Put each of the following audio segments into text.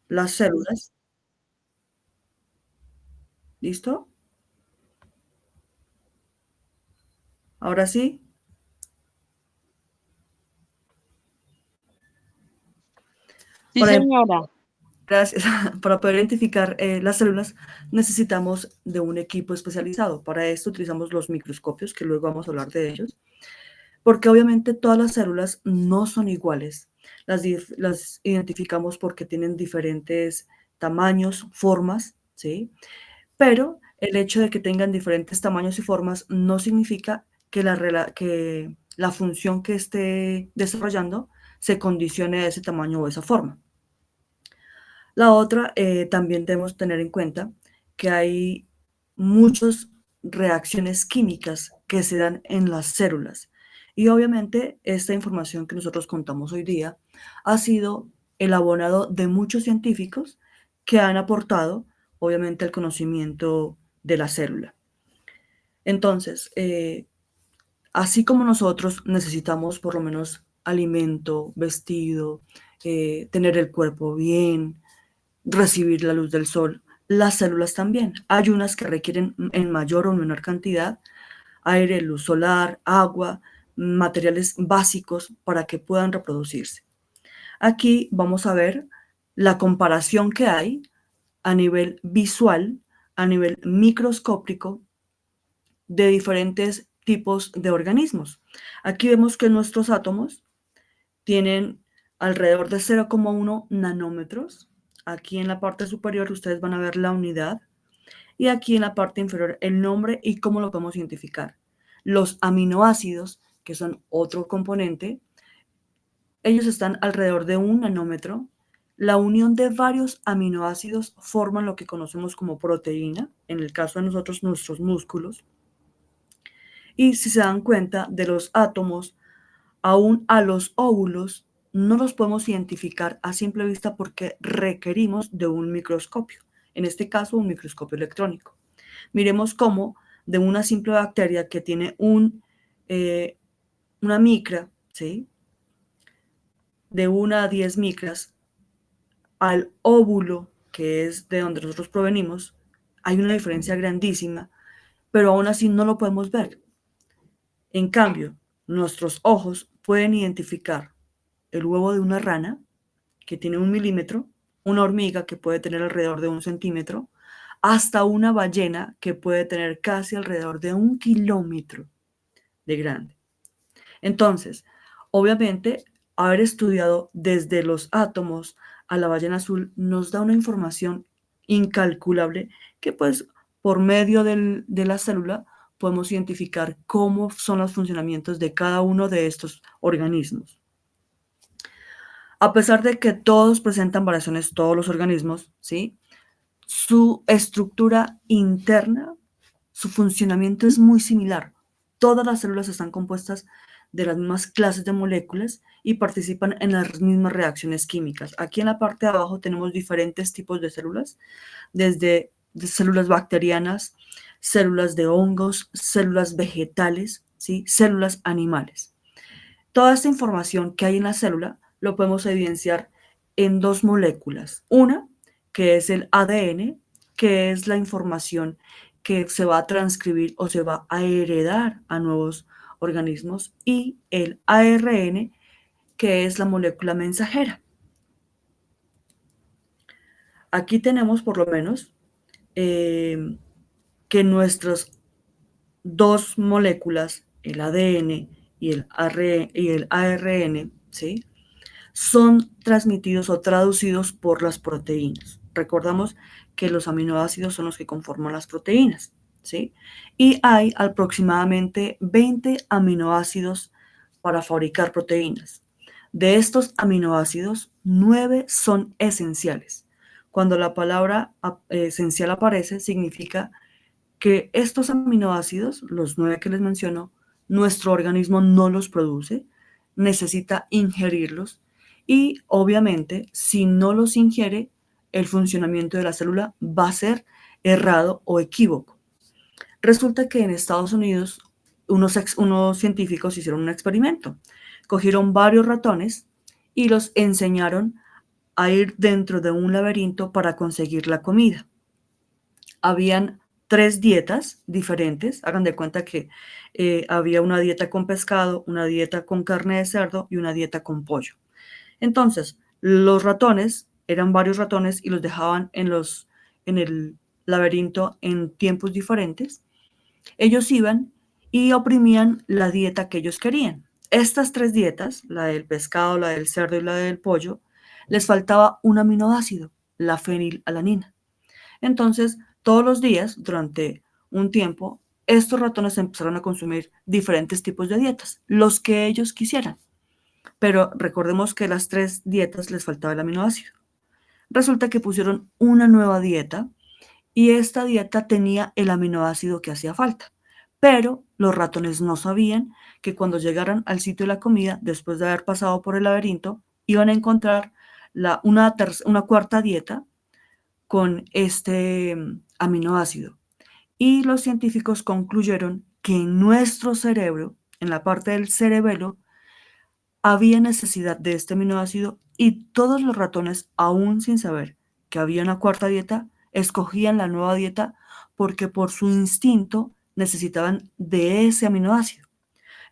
las células, ¿listo? Ahora sí, Sí, para, señora. gracias, para poder identificar las células necesitamos de un equipo especializado. Para esto utilizamos los microscopios, que luego vamos a hablar de ellos, porque obviamente todas las células no son iguales. Las identificamos porque tienen diferentes tamaños, formas, ¿sí? Pero el hecho de que tengan diferentes tamaños y formas no significa que que la función que esté desarrollando se condicione a ese tamaño o esa forma. La otra, también debemos tener en cuenta que hay muchas reacciones químicas que se dan en las células. Y obviamente esta información que nosotros contamos hoy día ha sido el abonado de muchos científicos que han aportado, obviamente, el conocimiento de la célula. Entonces, así como nosotros necesitamos por lo menos alimento, vestido, tener el cuerpo bien, recibir la luz del sol. Las células también. Hay unas que requieren en mayor o menor cantidad aire, luz solar, agua, materiales básicos para que puedan reproducirse. Aquí vamos a ver la comparación que hay a nivel visual, a nivel microscópico, de diferentes tipos de organismos. Aquí vemos que nuestros átomos tienen alrededor de 0,1 nanómetros. Aquí en la parte superior ustedes van a ver la unidad y aquí en la parte inferior el nombre y cómo lo podemos identificar. Los aminoácidos, que son otro componente, ellos están alrededor de 1 nanómetro. La unión de varios aminoácidos forman lo que conocemos como proteína, en el caso de nosotros, nuestros músculos. Y si se dan cuenta de los átomos, aún a los óvulos no los podemos identificar a simple vista porque requerimos de un microscopio, en este caso un microscopio electrónico. Miremos cómo de una simple bacteria que tiene una micra, ¿sí? De 1 a 10 micras, al óvulo, que es de donde nosotros provenimos, hay una diferencia grandísima, pero aún así no lo podemos ver. En cambio, nuestros ojos pueden identificar el huevo de una rana, que tiene 1 milímetro, una hormiga que puede tener alrededor de 1 centímetro, hasta una ballena que puede tener casi alrededor de 1 kilómetro de grande. Entonces, obviamente, haber estudiado desde los átomos a la ballena azul nos da una información incalculable que pues por medio de la célula podemos identificar cómo son los funcionamientos de cada uno de estos organismos. A pesar de que todos presentan variaciones, todos los organismos, ¿sí? Su estructura interna, su funcionamiento es muy similar. Todas las células están compuestas de las mismas clases de moléculas y participan en las mismas reacciones químicas. Aquí en la parte de abajo tenemos diferentes tipos de células, desde células bacterianas, células de hongos, células vegetales, ¿sí? Células animales. Toda esta información que hay en la célula lo podemos evidenciar en dos moléculas. Una, que es el ADN, que es la información que se va a transcribir o se va a heredar a nuevos organismos, y el ARN, que es la molécula mensajera. Aquí tenemos por lo menos que nuestras dos moléculas, el ADN y el ARN, ¿sí? Son transmitidos o traducidos por las proteínas. Recordamos que los aminoácidos son los que conforman las proteínas, ¿sí? Y hay aproximadamente 20 aminoácidos para fabricar proteínas. De estos aminoácidos, 9 son esenciales. Cuando la palabra esencial aparece, significa que estos aminoácidos, los 9 que les menciono, nuestro organismo no los produce, necesita ingerirlos y obviamente si no los ingiere, el funcionamiento de la célula va a ser errado o equívoco. Resulta que en Estados Unidos unos científicos hicieron un experimento. Cogieron varios ratones y los enseñaron a ir dentro de un laberinto para conseguir la comida. Habían 3 dietas diferentes. Hagan de cuenta que había una dieta con pescado, una dieta con carne de cerdo y una dieta con pollo. Entonces, los ratones, eran varios ratones y los dejaban en el laberinto en tiempos diferentes. Ellos iban y oprimían la dieta que ellos querían. Estas 3 dietas, la del pescado, la del cerdo y la del pollo, les faltaba un aminoácido, la fenilalanina. Entonces, todos los días, durante un tiempo, estos ratones empezaron a consumir diferentes tipos de dietas, los que ellos quisieran. Pero recordemos que las 3 dietas les faltaba el aminoácido. Resulta que pusieron una nueva dieta y esta dieta tenía el aminoácido que hacía falta. Pero los ratones no sabían que cuando llegaran al sitio de la comida, después de haber pasado por el laberinto, iban a encontrar una cuarta dieta con este aminoácido. Y los científicos concluyeron que en nuestro cerebro, en la parte del cerebelo, había necesidad de este aminoácido y todos los ratones, aún sin saber que había una cuarta dieta, escogían la nueva dieta porque por su instinto necesitaban de ese aminoácido.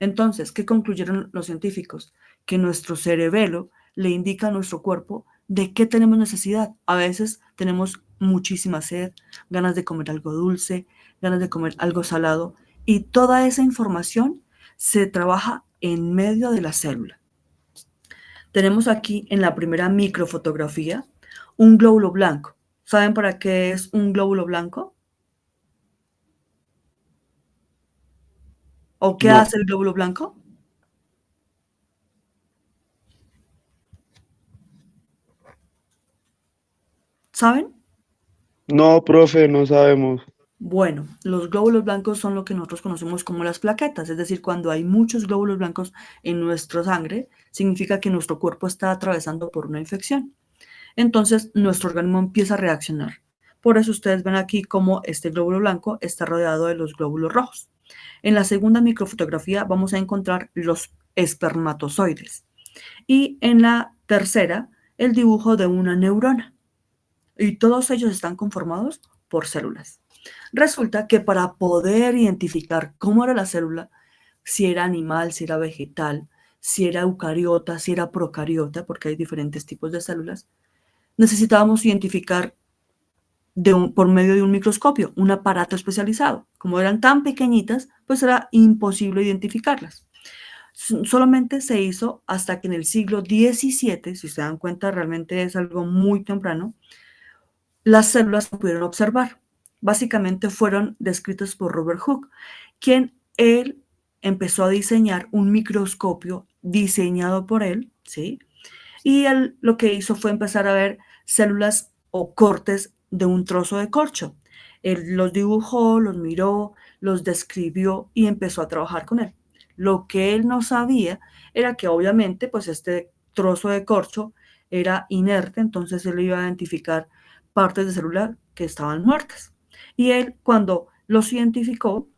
Entonces, ¿qué concluyeron los científicos? Que nuestro cerebelo le indica a nuestro cuerpo de qué tenemos necesidad. A veces tenemos muchísima sed, ganas de comer algo dulce, ganas de comer algo salado, y toda esa información se trabaja en medio de la célula. Tenemos aquí en la primera microfotografía un glóbulo blanco. ¿Saben para qué es un glóbulo blanco? ¿O qué No, hace el glóbulo blanco? ¿Saben? no, profe, no sabemos. Bueno, los glóbulos blancos son lo que nosotros conocemos como las plaquetas, es decir, cuando hay muchos glóbulos blancos en nuestra sangre, significa que nuestro cuerpo está atravesando por una infección. Entonces, nuestro organismo empieza a reaccionar. Por eso ustedes ven aquí cómo este glóbulo blanco está rodeado de los glóbulos rojos. En la segunda microfotografía vamos a encontrar los espermatozoides y en la tercera el dibujo de una neurona. Y todos ellos están conformados por células. Resulta que para poder identificar cómo era la célula, si era animal, si era vegetal, si era eucariota, si era procariota, porque hay diferentes tipos de células, necesitábamos identificar por medio de un microscopio, un aparato especializado. Como eran tan pequeñitas, pues era imposible identificarlas. Solamente se hizo hasta que en el siglo XVII, si se dan cuenta, realmente es algo muy temprano, las células se pudieron observar. Básicamente fueron descritas por Robert Hooke, quien él empezó a diseñar un microscopio diseñado por él, ¿sí? Y él lo que hizo fue empezar a ver células o cortes de un trozo de corcho. Él los dibujó, los miró, los describió y empezó a trabajar con él. Lo que él no sabía era que obviamente pues este trozo de corcho era inerte, entonces él iba a identificar partes de célula que estaban muertas. Y él cuando los identificó,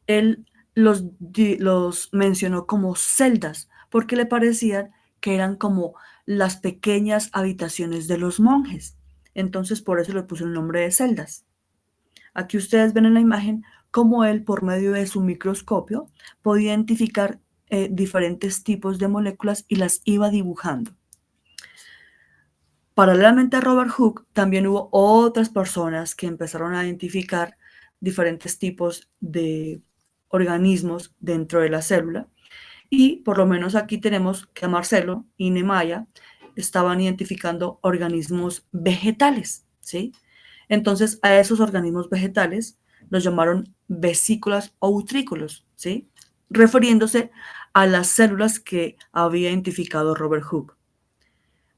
él los mencionó como celdas porque le parecían que eran como las pequeñas habitaciones de los monjes. Entonces por eso le puso el nombre de celdas. Aquí ustedes ven en la imagen cómo él por medio de su microscopio podía identificar diferentes tipos de moléculas y las iba dibujando. Paralelamente a Robert Hooke, también hubo otras personas que empezaron a identificar diferentes tipos de organismos dentro de la célula. Y por lo menos aquí tenemos que Marcelo y Nemaya estaban identificando organismos vegetales, ¿sí? Entonces a esos organismos vegetales los llamaron vesículas o utrículos, ¿sí? Refiriéndose a las células que había identificado Robert Hooke.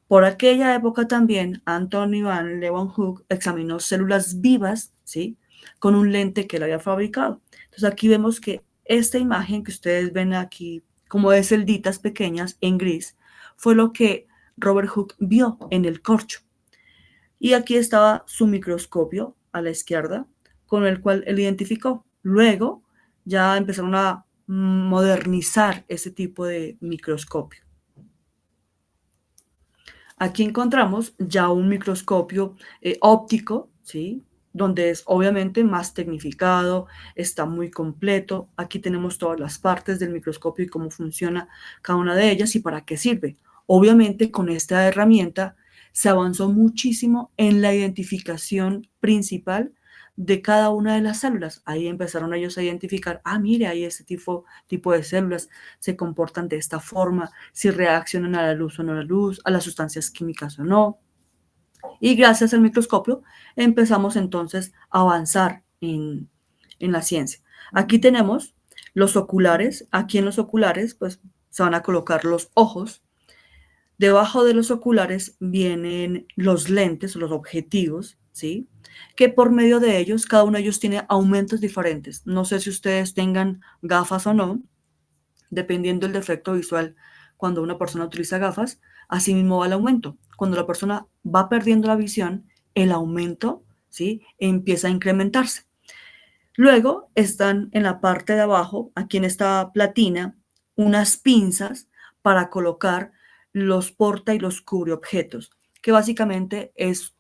Por aquella época también Anthony van Leeuwenhoek examinó células vivas, ¿sí? Con un lente que él había fabricado. Entonces aquí vemos que esta imagen que ustedes ven aquí, como de celditas pequeñas en gris, fue lo que Robert Hooke vio en el corcho. Y aquí estaba su microscopio a la izquierda, con el cual él identificó. Luego ya empezaron a modernizar ese tipo de microscopio. Aquí encontramos ya un microscopio óptico, ¿sí? Donde es obviamente más tecnificado, está muy completo. Aquí tenemos todas las partes del microscopio y cómo funciona cada una de ellas y para qué sirve. Obviamente con esta herramienta se avanzó muchísimo en la identificación principal de cada una de las células. Ahí empezaron ellos a identificar, mire, hay este tipo de células, se comportan de esta forma, si reaccionan a la luz o no a la luz, a las sustancias químicas o no. Y gracias al microscopio empezamos entonces a avanzar en la ciencia. Aquí tenemos los oculares. Aquí en los oculares pues se van a colocar los ojos. Debajo de los oculares vienen los lentes, los objetivos, ¿sí? Que por medio de ellos, cada uno de ellos tiene aumentos diferentes. No sé si ustedes tengan gafas o no, dependiendo del defecto visual cuando una persona utiliza gafas, así mismo va el aumento. Cuando la persona va perdiendo la visión, el aumento, ¿sí? Empieza a incrementarse. Luego están en la parte de abajo, aquí en esta platina, unas pinzas para colocar los porta y los cubre objetos, que básicamente es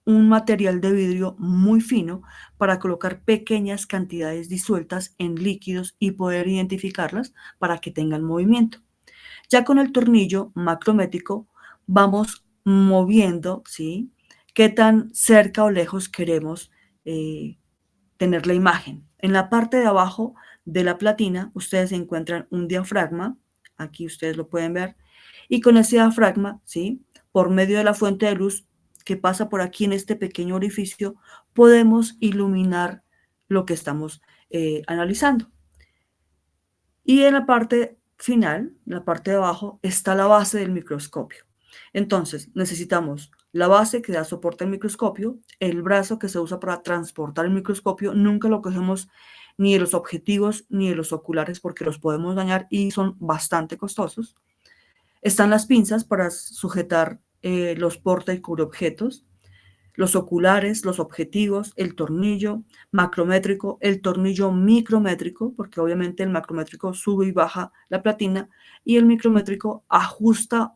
un material de vidrio muy fino para colocar pequeñas cantidades disueltas en líquidos y poder identificarlas para que tengan movimiento. Ya con el tornillo macrométrico vamos moviendo, ¿sí? Qué tan cerca o lejos queremos tener la imagen. En la parte de abajo de la platina ustedes encuentran un diafragma, aquí ustedes lo pueden ver, y con ese diafragma, ¿sí? Por medio de la fuente de luz que pasa por aquí en este pequeño orificio, podemos iluminar lo que estamos analizando. Y en la parte final, en la parte de abajo, está la base del microscopio. Entonces, necesitamos la base que da soporte al microscopio, el brazo que se usa para transportar el microscopio, nunca lo cogemos ni de los objetivos ni de los oculares porque los podemos dañar y son bastante costosos. Están las pinzas para sujetar los porta y cubre objetos, los oculares, los objetivos, el tornillo macrométrico, el tornillo micrométrico, porque obviamente el macrométrico sube y baja la platina, y el micrométrico ajusta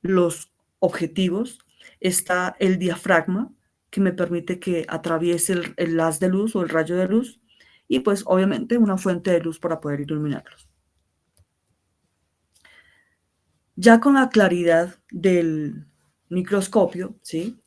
los objetivos. Está el diafragma, que me permite que atraviese el haz de luz o el rayo de luz, y pues obviamente una fuente de luz para poder iluminarlos. Ya con la claridad del microscopio, ¿sí?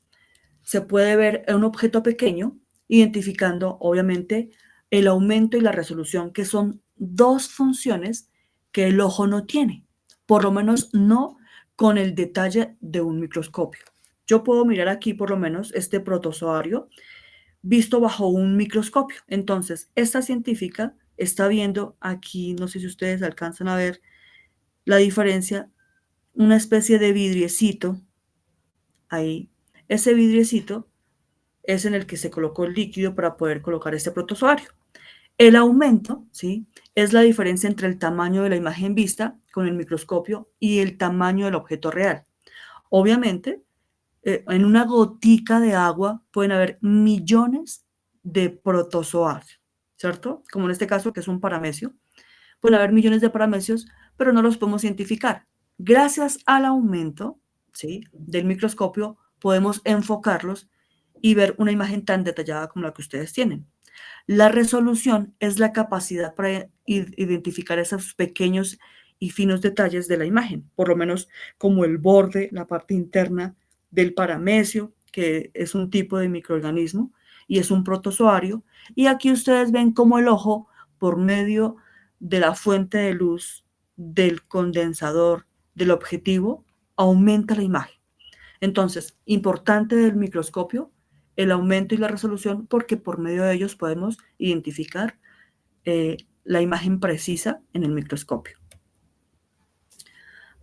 Se puede ver un objeto pequeño, identificando obviamente el aumento y la resolución, que son dos funciones que el ojo no tiene, por lo menos no con el detalle de un microscopio. Yo puedo mirar aquí por lo menos este protozoario visto bajo un microscopio. Entonces, esta científica está viendo aquí, no sé si ustedes alcanzan a ver la diferencia, una especie de vidriecito ahí. Ese vidriecito es en el que se colocó el líquido para poder colocar este protozoario. El aumento, ¿sí? Es la diferencia entre el tamaño de la imagen vista con el microscopio y el tamaño del objeto real. Obviamente, en una gotica de agua pueden haber millones de protozoarios, ¿cierto? Como en este caso, que es un paramecio. Pueden haber millones de paramecios, pero no los podemos identificar. Gracias al aumento, ¿sí? Del microscopio, podemos enfocarlos y ver una imagen tan detallada como la que ustedes tienen. La resolución es la capacidad para identificar esos pequeños y finos detalles de la imagen, por lo menos como el borde, la parte interna del paramecio, que es un tipo de microorganismo y es un protozoario. Y aquí ustedes ven cómo el ojo, por medio de la fuente de luz, del condensador, del objetivo, aumenta la imagen. Entonces, importante del microscopio, el aumento y la resolución, porque por medio de ellos podemos identificar la imagen precisa en el microscopio.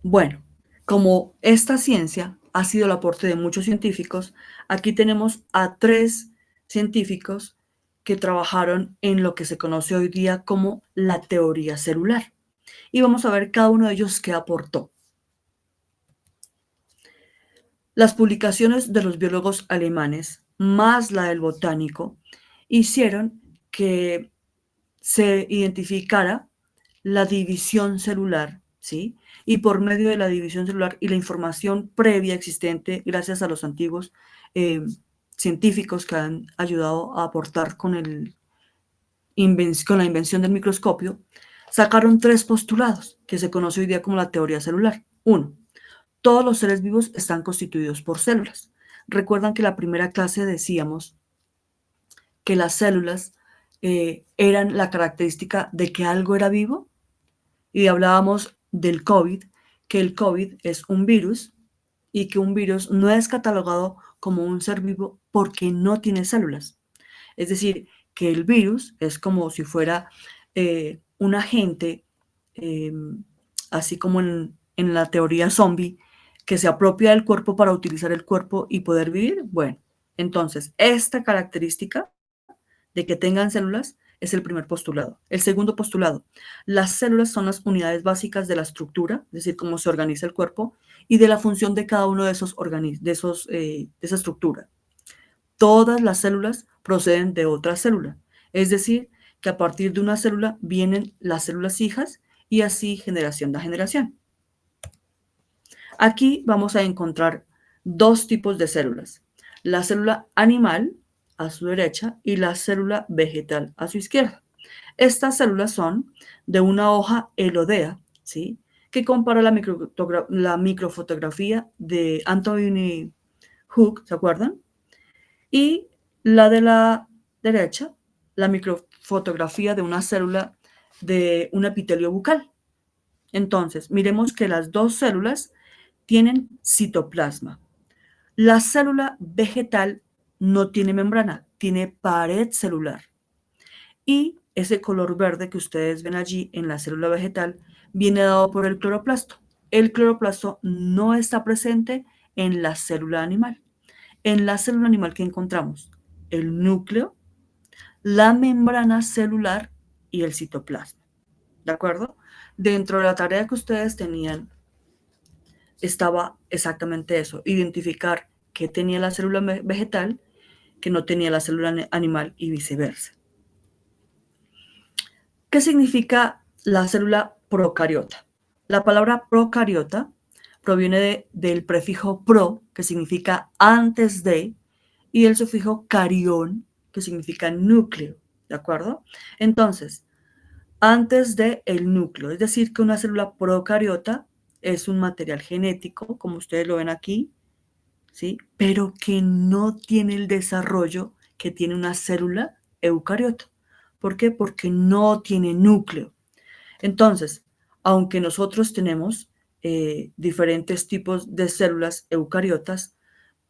Bueno, como esta ciencia ha sido el aporte de muchos científicos, aquí tenemos a 3 científicos que trabajaron en lo que se conoce hoy día como la teoría celular. Y vamos a ver cada uno de ellos qué aportó. Las publicaciones de los biólogos alemanes, más la del botánico, hicieron que se identificara la división celular ¿sí? Y por medio de la división celular y la información previa existente, gracias a los antiguos científicos que han ayudado a aportar con la invención del microscopio, sacaron 3 postulados que se conoce hoy día como la teoría celular. 1. Todos los seres vivos están constituidos por células. Recuerdan que en la primera clase decíamos que las células eran la característica de que algo era vivo, y hablábamos del COVID, que el COVID es un virus y que un virus no es catalogado como un ser vivo porque no tiene células. Es decir, que el virus es como si fuera un agente, así como en la teoría zombie, que se apropia del cuerpo para utilizar el cuerpo y poder vivir. Bueno, entonces, esta característica de que tengan células es el primer postulado. El segundo postulado, las células son las unidades básicas de la estructura, es decir, cómo se organiza el cuerpo y de la función de cada uno de esos de esa estructura. Todas las células proceden de otra célula, es decir, que a partir de una célula vienen las células hijas y así generación a generación. Aquí vamos a encontrar 2 tipos de células, la célula animal a su derecha y la célula vegetal a su izquierda. Estas células son de una hoja elodea, ¿sí?, que compara la microfotografía de Anthony Hook, ¿se acuerdan? Y la de la derecha, la microfotografía de una célula de un epitelio bucal. Entonces, miremos que las 2 células tienen citoplasma. La célula vegetal no tiene membrana, tiene pared celular. Y ese color verde que ustedes ven allí en la célula vegetal viene dado por el cloroplasto. El cloroplasto no está presente en la célula animal. En la célula animal, ¿qué encontramos? El núcleo, la membrana celular y el citoplasma. ¿De acuerdo? Dentro de la tarea que ustedes tenían estaba exactamente eso, identificar qué tenía la célula vegetal, que no tenía la célula animal y viceversa. ¿Qué significa la célula procariota? La palabra procariota proviene del prefijo pro, que significa antes de, y del sufijo carión, que significa núcleo, ¿de acuerdo? Entonces, antes de el núcleo, es decir, que una célula procariota es un material genético, como ustedes lo ven aquí, ¿sí?, pero que no tiene el desarrollo que tiene una célula eucariota. ¿Por qué? Porque no tiene núcleo. Entonces, aunque nosotros tenemos diferentes tipos de células eucariotas,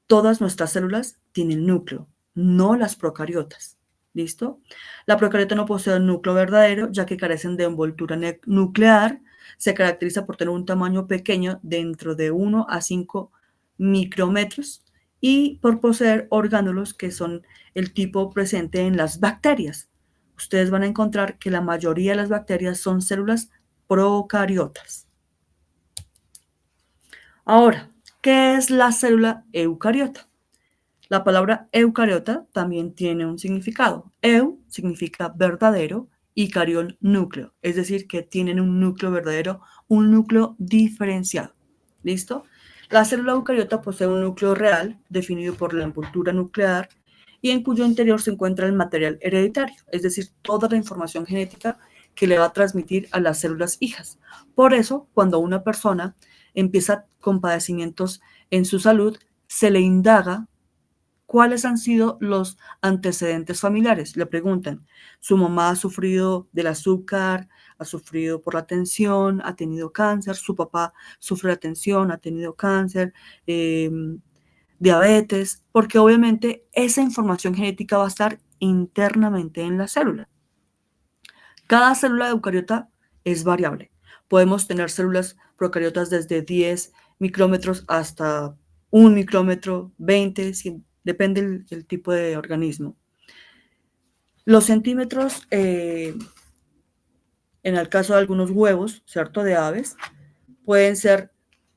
todas nuestras células tienen núcleo, no las procariotas. ¿Listo? La procariota no posee un núcleo verdadero, ya que carecen de envoltura nuclear. Se caracteriza por tener un tamaño pequeño, dentro de 1 a 5 micrómetros, y por poseer orgánulos que son el tipo presente en las bacterias. Ustedes van a encontrar que la mayoría de las bacterias son células procariotas. Ahora, ¿qué es la célula eucariota? La palabra eucariota también tiene un significado. Eu significa verdadero y carión núcleo, es decir, que tienen un núcleo verdadero, un núcleo diferenciado. ¿Listo? La célula eucariota posee un núcleo real definido por la envoltura nuclear y en cuyo interior se encuentra el material hereditario, es decir, toda la información genética que le va a transmitir a las células hijas. Por eso, cuando una persona empieza con padecimientos en su salud, se le indaga cuáles han sido los antecedentes familiares. Le preguntan, ¿su mamá ha sufrido del azúcar, ha sufrido por la tensión, ha tenido cáncer? ¿Su papá sufre de tensión, ha tenido cáncer, diabetes? Porque obviamente esa información genética va a estar internamente en la célula. Cada célula eucariota es variable. Podemos tener células procariotas desde 10 micrómetros hasta 1 micrómetro, 20, 100, depende del tipo de organismo. Los centímetros, en el caso de algunos huevos, ¿cierto?, de aves, pueden ser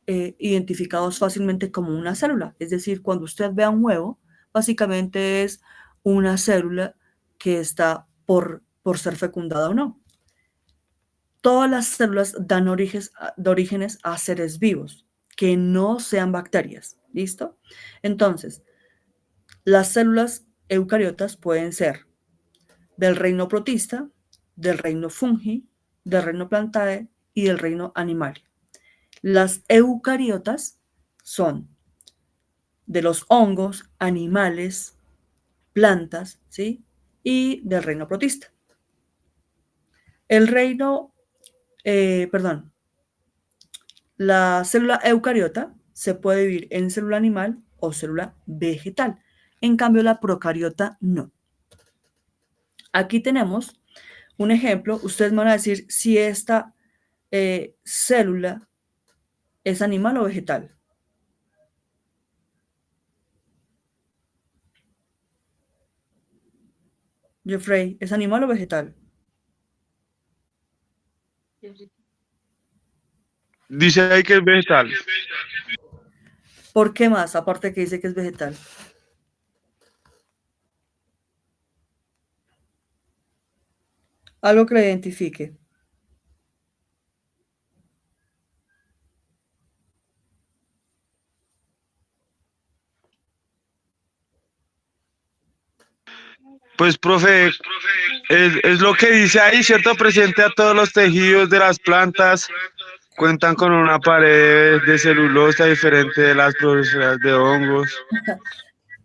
identificados fácilmente como una célula. Es decir, cuando usted vea un huevo, básicamente es una célula que está por ser fecundada o no. todas las células dan orígenes a seres vivos que no sean bacterias. ¿Listo? Entonces, las células eucariotas pueden ser del reino protista, del reino fungi, del reino plantae y del reino animal. Las eucariotas son de los hongos, animales, plantas, ¿sí? Y del reino protista. El reino, la célula eucariota se puede dividir en célula animal o célula vegetal. En cambio, la procariota no. Aquí tenemos un ejemplo. Ustedes van a decir si esta célula es animal o vegetal. Jeffrey, ¿es animal o vegetal? Dice ahí que es vegetal. ¿Por qué más? Aparte que dice que es vegetal. Algo que la identifique. Pues, profe, es lo que dice ahí, ¿cierto? Presente a todos los tejidos de las plantas. Cuentan con una pared de celulosa diferente de las profesoras de hongos.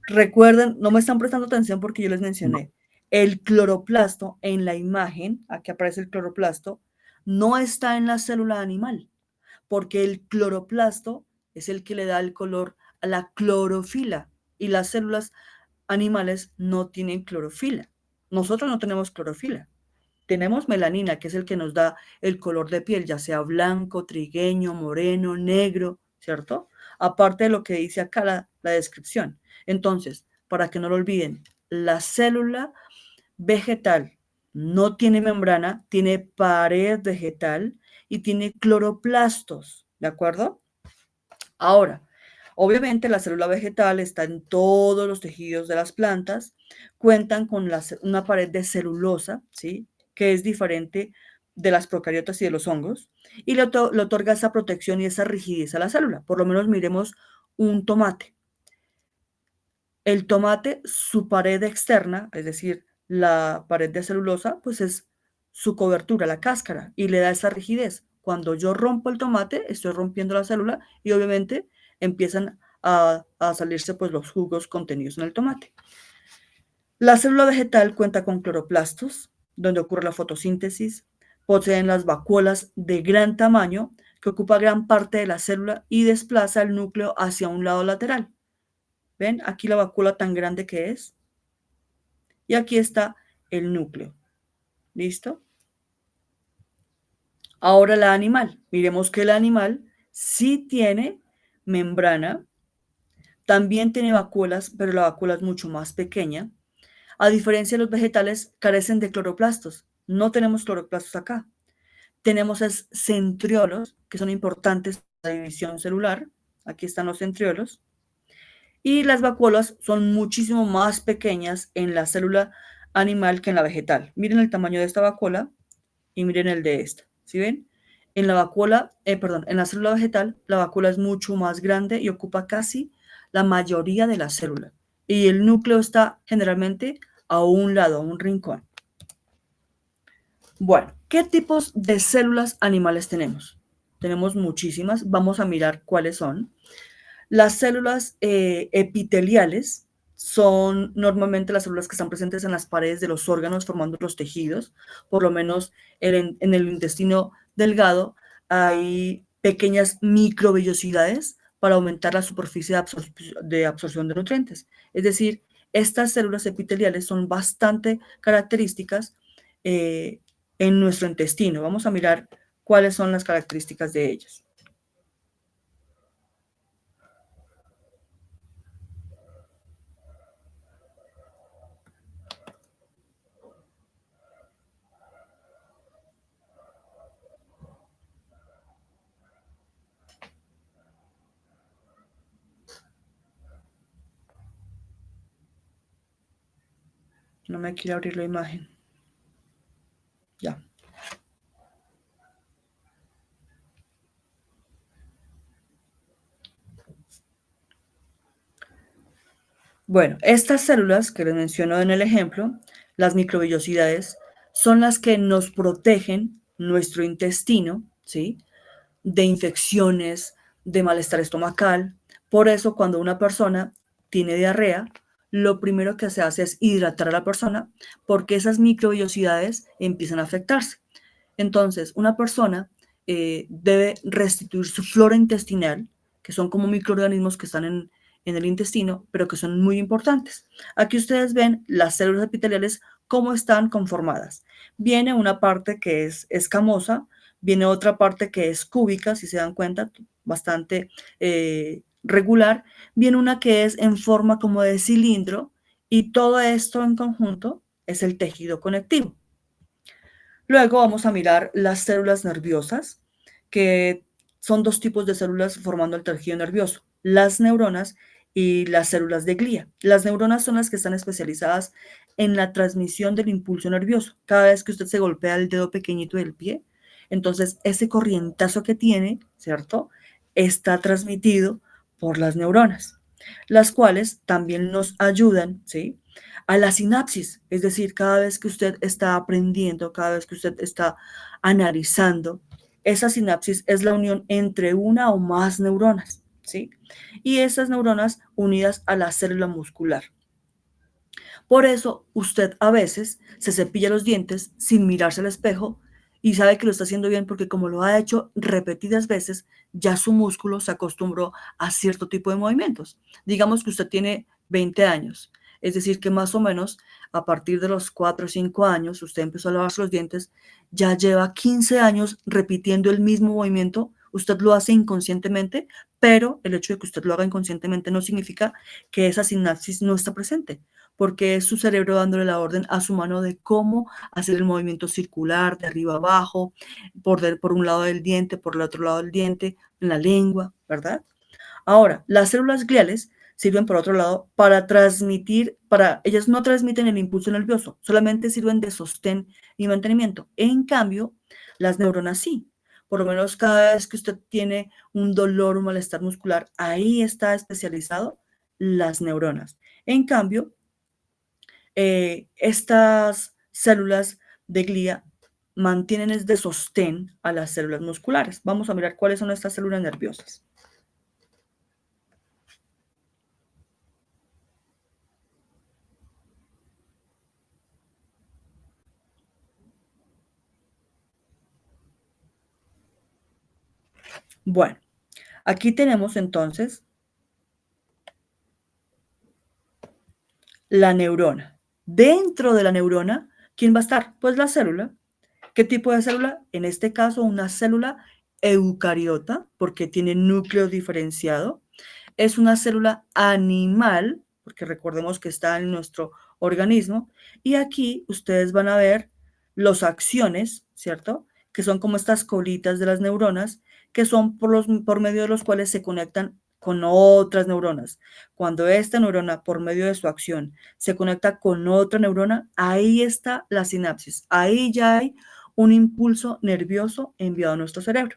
Recuerden, no me están prestando atención porque yo les mencioné. El cloroplasto en la imagen, aquí aparece el cloroplasto, no está en la célula animal, porque el cloroplasto es el que le da el color a la clorofila y las células animales no tienen clorofila. Nosotros no tenemos clorofila. Tenemos melanina, que es el que nos da el color de piel, ya sea blanco, trigueño, moreno, negro, ¿cierto? Aparte de lo que dice acá la descripción. Entonces, para que no lo olviden, la célula vegetal no tiene membrana, tiene pared vegetal y tiene cloroplastos, ¿de acuerdo? Ahora, obviamente la célula vegetal está en todos los tejidos de las plantas, cuentan con una pared de celulosa, ¿sí? Que es diferente de las procariotas y de los hongos, y le otorga esa protección y esa rigidez a la célula. Por lo menos miremos un tomate. El tomate, su pared externa, es decir, la pared de celulosa, pues es su cobertura, la cáscara, y le da esa rigidez. Cuando yo rompo el tomate, estoy rompiendo la célula y obviamente empiezan a salirse pues los jugos contenidos en el tomate. La célula vegetal cuenta con cloroplastos, donde ocurre la fotosíntesis, poseen las vacuolas de gran tamaño, que ocupa gran parte de la célula y desplaza el núcleo hacia un lado lateral. ¿Ven? Aquí la vacuola tan grande que es. Y aquí está el núcleo. ¿Listo? Ahora la animal. Miremos que el animal sí tiene membrana, también tiene vacuolas, pero la vacuola es mucho más pequeña. A diferencia de los vegetales, carecen de cloroplastos. No tenemos cloroplastos acá. Tenemos centriolos, que son importantes para la división celular. Aquí están los centriolos. Y las vacuolas son muchísimo más pequeñas en la célula animal que en la vegetal. Miren el tamaño de esta vacuola y miren el de esta. ¿Sí ven? En la vacuola, en la célula vegetal, la vacuola es mucho más grande y ocupa casi la mayoría de la célula. Y el núcleo está generalmente a un lado, a un rincón. Bueno, ¿qué tipos de células animales tenemos? Tenemos muchísimas. Vamos a mirar cuáles son. Las células epiteliales son normalmente las células que están presentes en las paredes de los órganos formando los tejidos. Por lo menos en el intestino delgado hay pequeñas microvellosidades para aumentar la superficie de absorción de nutrientes. Es decir, estas células epiteliales son bastante características en nuestro intestino. Vamos a mirar cuáles son las características de ellas. No me quiere abrir la imagen. Ya. Bueno, estas células que les menciono en el ejemplo, las microvellosidades, son las que nos protegen nuestro intestino, ¿sí? De infecciones, de malestar estomacal. Por eso, cuando una persona tiene diarrea, lo primero que se hace es hidratar a la persona porque esas microvellosidades empiezan a afectarse. Entonces, una persona debe restituir su flora intestinal, que son como microorganismos que están en el intestino, pero que son muy importantes. Aquí ustedes ven las células epiteliales cómo están conformadas. Viene una parte que es escamosa, viene otra parte que es cúbica, si se dan cuenta, bastante regular, viene una que es en forma como de cilindro y todo esto en conjunto es el tejido conectivo. Luego vamos a mirar las células nerviosas, que son dos tipos de células formando el tejido nervioso, las neuronas y las células de glía. Las neuronas son las que están especializadas en la transmisión del impulso nervioso. Cada vez que usted se golpea el dedo pequeñito del pie, entonces ese corrientazo que tiene, ¿cierto? Está transmitido por las neuronas, las cuales también nos ayudan, ¿sí? A la sinapsis, es decir, cada vez que usted está aprendiendo, cada vez que usted está analizando, esa sinapsis es la unión entre una o más neuronas, ¿sí? Y esas neuronas unidas a la célula muscular. Por eso usted a veces se cepilla los dientes sin mirarse al espejo y sabe que lo está haciendo bien porque como lo ha hecho repetidas veces, ya su músculo se acostumbró a cierto tipo de movimientos. Digamos que usted tiene 20 años, es decir, que más o menos a partir de los 4 o 5 años usted empezó a lavarse los dientes, ya lleva 15 años repitiendo el mismo movimiento, usted lo hace inconscientemente, pero el hecho de que usted lo haga inconscientemente no significa que esa sinapsis no está presente, porque es su cerebro dándole la orden a su mano de cómo hacer el movimiento circular, de arriba abajo, por un lado del diente, por el otro lado del diente, en la lengua, ¿verdad? Ahora, las células gliales sirven, por otro lado, para transmitir, ellas no transmiten el impulso nervioso, solamente sirven de sostén y mantenimiento. En cambio, las neuronas sí. Por lo menos cada vez que usted tiene un dolor, un malestar muscular, ahí está especializado las neuronas. En cambio, estas células de glía mantienen de sostén a las células musculares. Vamos a mirar cuáles son estas células nerviosas. Bueno, aquí tenemos entonces la neurona. Dentro de la neurona, ¿quién va a estar? Pues la célula. ¿Qué tipo de célula? En este caso, una célula eucariota, porque tiene núcleo diferenciado. Es una célula animal, porque recordemos que está en nuestro organismo. Y aquí ustedes van a ver los axiones, ¿cierto? Que son como estas colitas de las neuronas, que son por medio de los cuales se conectan con otras neuronas. Cuando esta neurona, por medio de su acción, se conecta con otra neurona, ahí está la sinapsis. Ahí ya hay un impulso nervioso enviado a nuestro cerebro.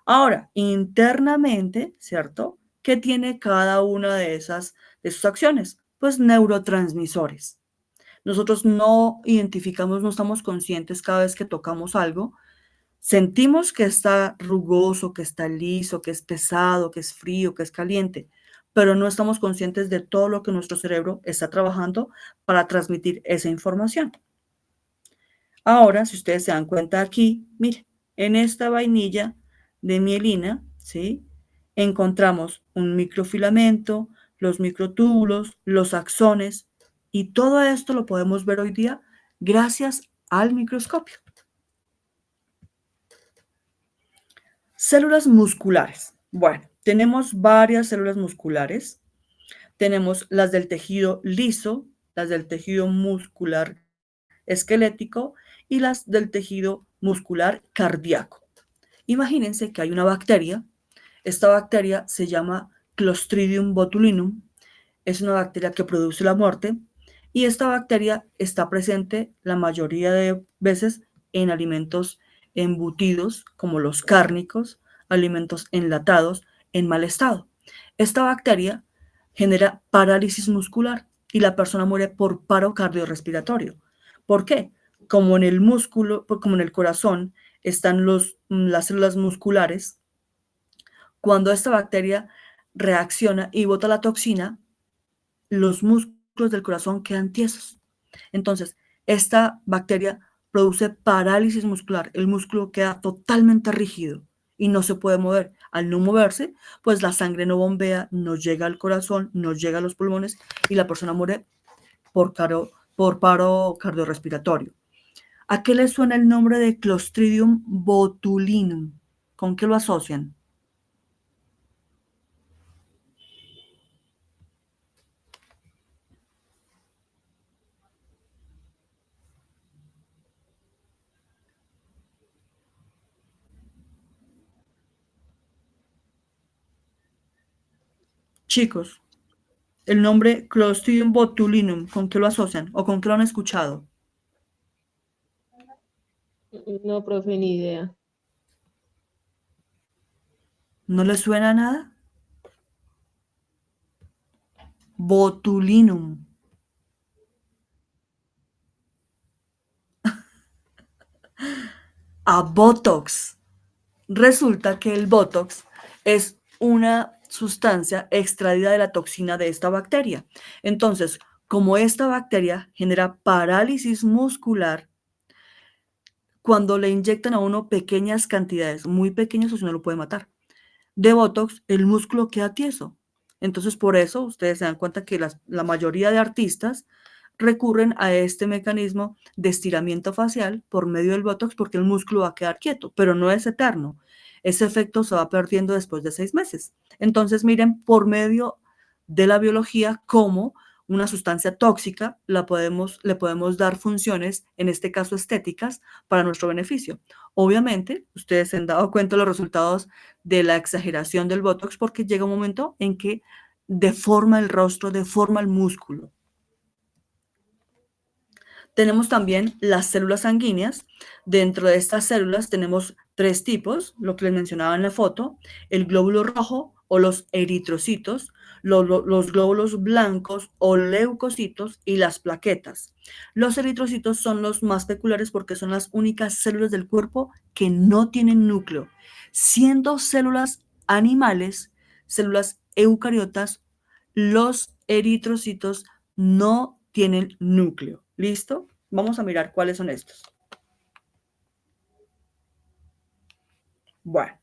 Ahora, internamente, ¿cierto? ¿Qué tiene cada una de sus acciones? Pues neurotransmisores. Nosotros no identificamos, no estamos conscientes cada vez que tocamos algo. Sentimos que está rugoso, que está liso, que es pesado, que es frío, que es caliente, pero no estamos conscientes de todo lo que nuestro cerebro está trabajando para transmitir esa información. Ahora, si ustedes se dan cuenta aquí, miren, en esta vainilla de mielina, ¿sí? Encontramos un microfilamento, los microtúbulos, los axones, y todo esto lo podemos ver hoy día gracias al microscopio. Células musculares. Bueno, tenemos varias células musculares. Tenemos las del tejido liso, las del tejido muscular esquelético y las del tejido muscular cardíaco. Imagínense que hay una bacteria. Esta bacteria se llama Clostridium botulinum. Es una bacteria que produce la muerte y esta bacteria está presente la mayoría de veces en alimentos embutidos como los cárnicos, alimentos enlatados en mal estado. Esta bacteria genera parálisis muscular y la persona muere por paro cardiorrespiratorio. ¿Por qué? Como en el músculo, como en el corazón están las células musculares, cuando esta bacteria reacciona y bota la toxina, los músculos del corazón quedan tiesos. Entonces, esta bacteria produce parálisis muscular. El músculo queda totalmente rígido y no se puede mover. Al no moverse, pues la sangre no bombea, no llega al corazón, no llega a los pulmones y la persona muere por paro cardiorrespiratorio. ¿A qué le suena el nombre de Clostridium botulinum? ¿Con qué lo asocian? Chicos, el nombre Clostridium botulinum, ¿con qué lo asocian o con qué lo han escuchado? No, profe, ni idea. ¿No le suena nada? Botulinum. A Botox. Resulta que el Botox es una sustancia extraída de la toxina de esta bacteria. Entonces, como esta bacteria genera parálisis muscular, cuando le inyectan a uno pequeñas cantidades, muy pequeñas, o si no lo puede matar, de Botox, el músculo queda tieso. Entonces, por eso ustedes se dan cuenta que la mayoría de artistas recurren a este mecanismo de estiramiento facial por medio del Botox porque el músculo va a quedar quieto, pero no es eterno. Ese efecto se va perdiendo después de 6 meses. Entonces, miren, por medio de la biología, cómo una sustancia tóxica le podemos dar funciones, en este caso estéticas, para nuestro beneficio. Obviamente, ustedes se han dado cuenta de los resultados de la exageración del Botox porque llega un momento en que deforma el rostro, deforma el músculo. Tenemos también las células sanguíneas. Dentro de estas células tenemos 3 tipos, lo que les mencionaba en la foto: el glóbulo rojo o los eritrocitos, los glóbulos blancos o leucocitos y las plaquetas. Los eritrocitos son los más peculiares porque son las únicas células del cuerpo que no tienen núcleo, siendo células animales, células eucariotas, los eritrocitos no tienen núcleo. ¿Listo? Vamos a mirar cuáles son estos. Bueno,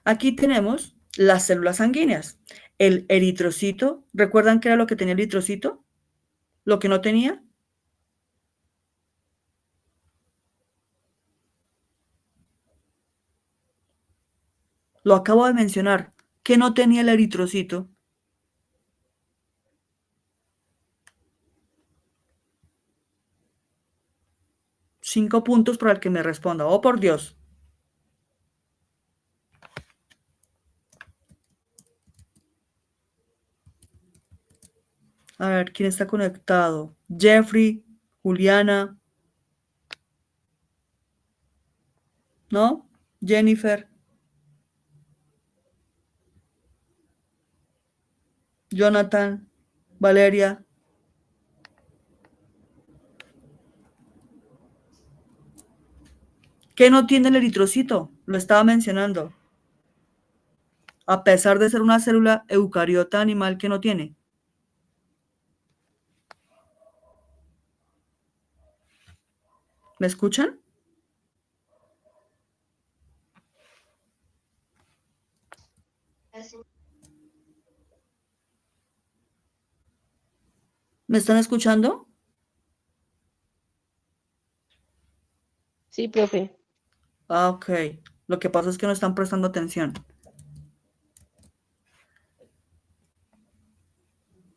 aquí tenemos las células sanguíneas. El eritrocito, ¿recuerdan qué era lo que tenía el eritrocito? ¿Lo que no tenía? Lo acabo de mencionar. ¿Qué no tenía el eritrocito? Cinco puntos para el que me responda. Oh, por Dios. A ver, ¿quién está conectado? Jeffrey, Juliana. ¿No? Jennifer. Jonathan. Valeria. ¿Qué no tiene el eritrocito? Lo estaba mencionando. A pesar de ser una célula eucariota animal que no tiene. ¿Me escuchan? ¿Me están escuchando? Sí, profe. Ah, ok. Lo que pasa es que no están prestando atención.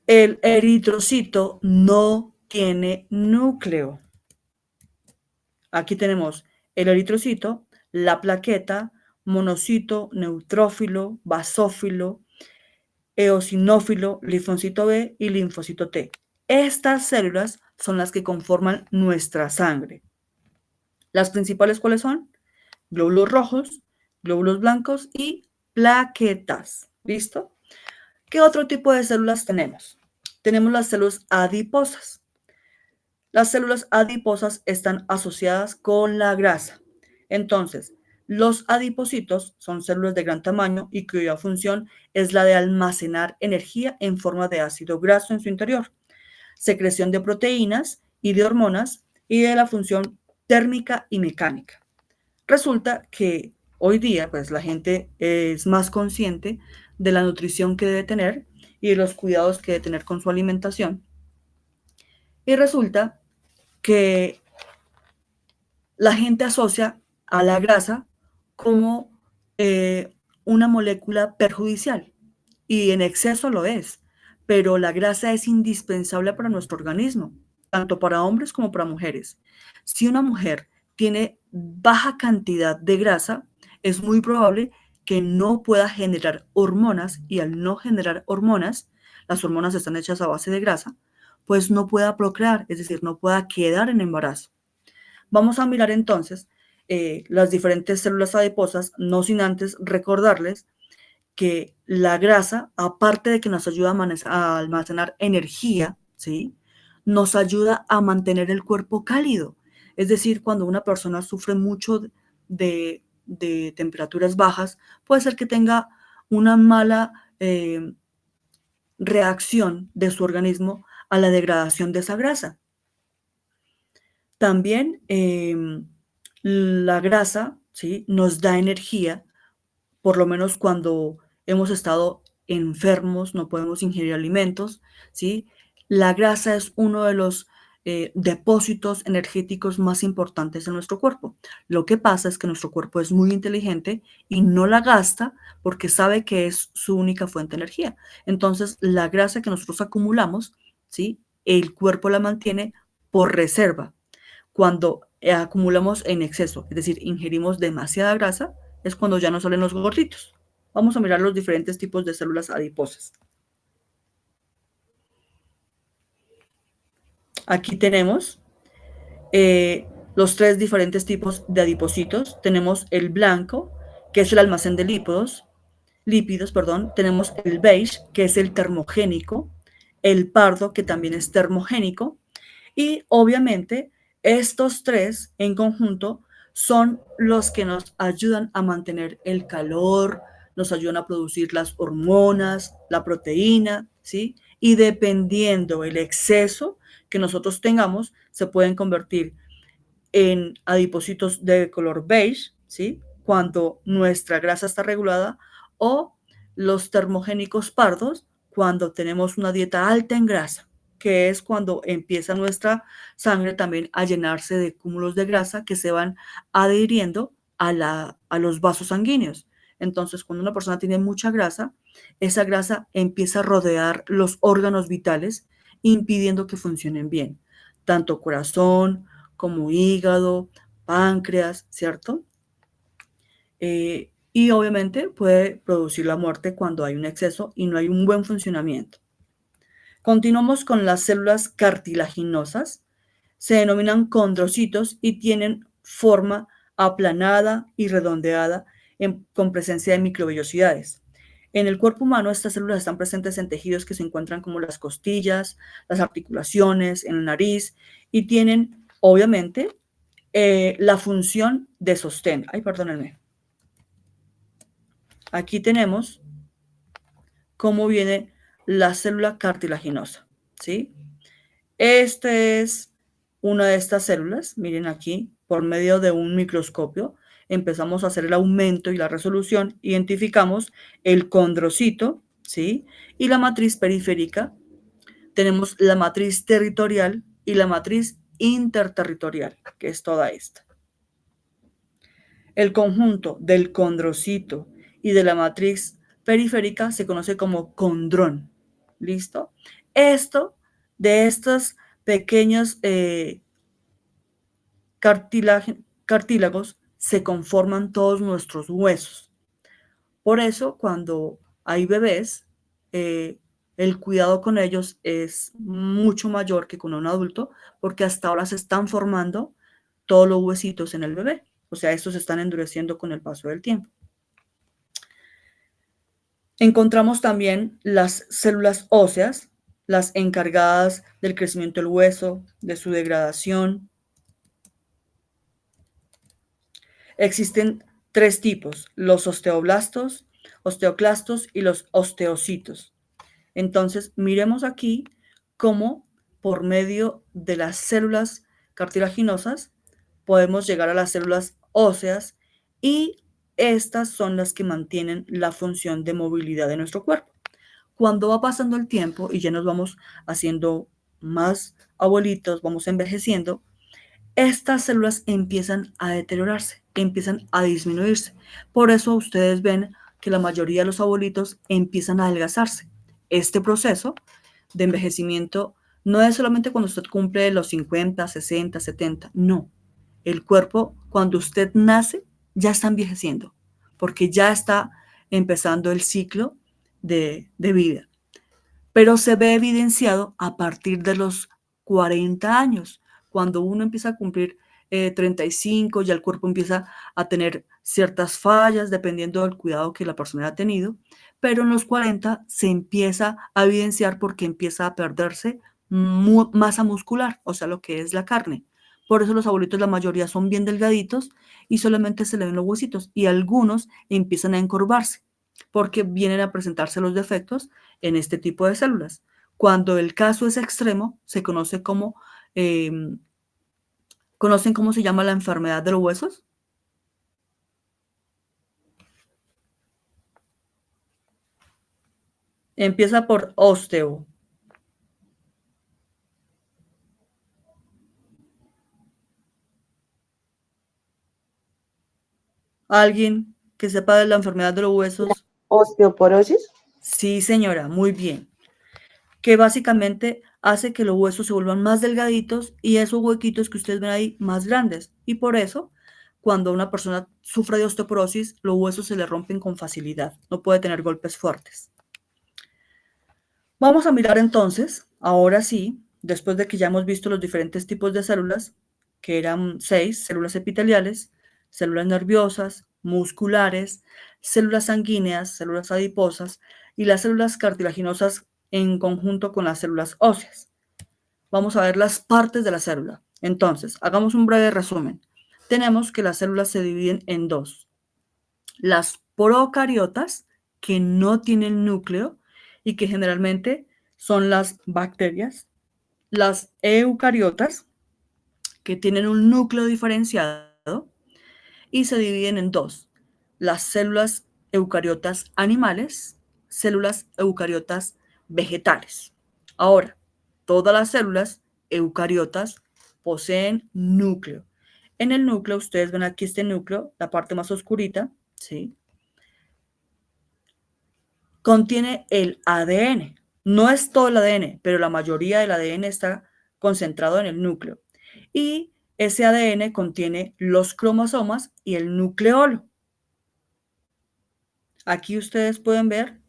El eritrocito no tiene núcleo. Aquí tenemos el eritrocito, la plaqueta, monocito, neutrófilo, basófilo, eosinófilo, linfocito B y linfocito T. Estas células son las que conforman nuestra sangre. Las principales, ¿cuáles son? Glóbulos rojos, glóbulos blancos y plaquetas. ¿Listo? ¿Qué otro tipo de células tenemos? Tenemos las células adiposas. Las células adiposas están asociadas con la grasa. Entonces, los adipocitos son células de gran tamaño y cuya función es la de almacenar energía en forma de ácido graso en su interior, secreción de proteínas y de hormonas y de la función térmica y mecánica. Resulta que hoy día, pues la gente es más consciente de la nutrición que debe tener y de los cuidados que debe tener con su alimentación. Y resulta que la gente asocia a la grasa como una molécula perjudicial y en exceso lo es, pero la grasa es indispensable para nuestro organismo, tanto para hombres como para mujeres. Si una mujer tiene baja cantidad de grasa, es muy probable que no pueda generar hormonas y al no generar hormonas, las hormonas están hechas a base de grasa, pues no pueda procrear, es decir, no pueda quedar en embarazo. Vamos a mirar entonces las diferentes células adiposas, no sin antes recordarles que la grasa, aparte de que nos ayuda a almacenar energía, ¿sí? Nos ayuda a mantener el cuerpo cálido. Es decir, cuando una persona sufre mucho de temperaturas bajas, puede ser que tenga una mala reacción de su organismo a la degradación de esa grasa. También la grasa, ¿sí? Nos da energía, por lo menos cuando hemos estado enfermos, no podemos ingerir alimentos, ¿sí? La grasa es uno de los depósitos energéticos más importantes en nuestro cuerpo. Lo que pasa es que nuestro cuerpo es muy inteligente y no la gasta porque sabe que es su única fuente de energía. Entonces, la grasa que nosotros acumulamos, ¿sí? El cuerpo la mantiene por reserva. Cuando acumulamos en exceso, es decir, ingerimos demasiada grasa, es cuando ya nos salen los gorditos. Vamos a mirar los diferentes tipos de células adiposas. Aquí tenemos los tres diferentes tipos de adipocitos. Tenemos el blanco, que es el almacén de lípidos. Tenemos el beige, que es el termogénico, el pardo, que también es termogénico, y obviamente estos tres en conjunto son los que nos ayudan a mantener el calor, nos ayudan a producir las hormonas, la proteína, ¿sí? Y dependiendo el exceso que nosotros tengamos, se pueden convertir en adipocitos de color beige, ¿sí? Cuando nuestra grasa está regulada, o los termogénicos pardos cuando tenemos una dieta alta en grasa, que es cuando empieza nuestra sangre también a llenarse de cúmulos de grasa que se van adhiriendo a los vasos sanguíneos. Entonces, cuando una persona tiene mucha grasa, esa grasa empieza a rodear los órganos vitales, impidiendo que funcionen bien, tanto corazón como hígado, páncreas, ¿cierto? Y obviamente puede producir la muerte cuando hay un exceso y no hay un buen funcionamiento. Continuamos con las células cartilaginosas. Se denominan condrocitos y tienen forma aplanada y redondeada con presencia de microvellosidades. En el cuerpo humano, estas células están presentes en tejidos que se encuentran como las costillas, las articulaciones, en la nariz y tienen, obviamente, la función de sostén. Ay, perdónenme. Aquí tenemos cómo viene la célula cartilaginosa, ¿sí? Esta es una de estas células, miren aquí, por medio de un microscopio, empezamos a hacer el aumento y la resolución, identificamos el condrocito, ¿sí? Y la matriz periférica, tenemos la matriz territorial y la matriz interterritorial, que es toda esta. El conjunto del condrocito y de la matriz periférica se conoce como condrón. ¿Listo? De estos pequeños cartílagos se conforman todos nuestros huesos. Por eso, cuando hay bebés, el cuidado con ellos es mucho mayor que con un adulto, porque hasta ahora se están formando todos los huesitos en el bebé. O sea, estos se están endureciendo con el paso del tiempo. Encontramos también las células óseas, las encargadas del crecimiento del hueso, de su degradación. Existen 3 tipos: los osteoblastos, osteoclastos y los osteocitos. Entonces, miremos aquí cómo por medio de las células cartilaginosas podemos llegar a las células óseas, y estas son las que mantienen la función de movilidad de nuestro cuerpo. Cuando va pasando el tiempo y ya nos vamos haciendo más abuelitos, vamos envejeciendo, estas células empiezan a deteriorarse, empiezan a disminuirse. Por eso ustedes ven que la mayoría de los abuelitos empiezan a adelgazarse. Este proceso de envejecimiento no es solamente cuando usted cumple los 50, 60, 70, no. El cuerpo, cuando usted nace, ya está envejeciendo, porque ya está empezando el ciclo de vida. Pero se ve evidenciado a partir de los 40 años, cuando uno empieza a cumplir 35, ya el cuerpo empieza a tener ciertas fallas dependiendo del cuidado que la persona ha tenido, pero en los 40 se empieza a evidenciar porque empieza a perderse masa muscular, o sea, lo que es la carne. Por eso los abuelitos, la mayoría son bien delgaditos y solamente se le ven los huesitos, y algunos empiezan a encorvarse porque vienen a presentarse los defectos en este tipo de células. Cuando el caso es extremo, se conoce como, ¿conocen cómo se llama la enfermedad de los huesos? Empieza por osteo. ¿Alguien que sepa de la enfermedad de los huesos? ¿Osteoporosis? Sí, señora, muy bien. Que básicamente hace que los huesos se vuelvan más delgaditos y esos huequitos que ustedes ven ahí más grandes. Y por eso, cuando una persona sufre de osteoporosis, los huesos se le rompen con facilidad. No puede tener golpes fuertes. Vamos a mirar entonces, ahora sí, después de que ya hemos visto los diferentes tipos de células, que eran 6: células epiteliales, células nerviosas, musculares, células sanguíneas, células adiposas y las células cartilaginosas en conjunto con las células óseas. Vamos a ver las partes de la célula. Entonces, hagamos un breve resumen. Tenemos que las células se dividen en 2: las procariotas, que no tienen núcleo y que generalmente son las bacterias; las eucariotas, que tienen un núcleo diferenciado y se dividen en 2: las células eucariotas animales, células eucariotas vegetales. Ahora, todas las células eucariotas poseen núcleo. En el núcleo, ustedes ven aquí este núcleo, la parte más oscurita, ¿sí? Contiene el ADN. No es todo el ADN, pero la mayoría del ADN está concentrado en el núcleo. Y ese ADN contiene los cromosomas y el nucleolo. Aquí ustedes pueden ver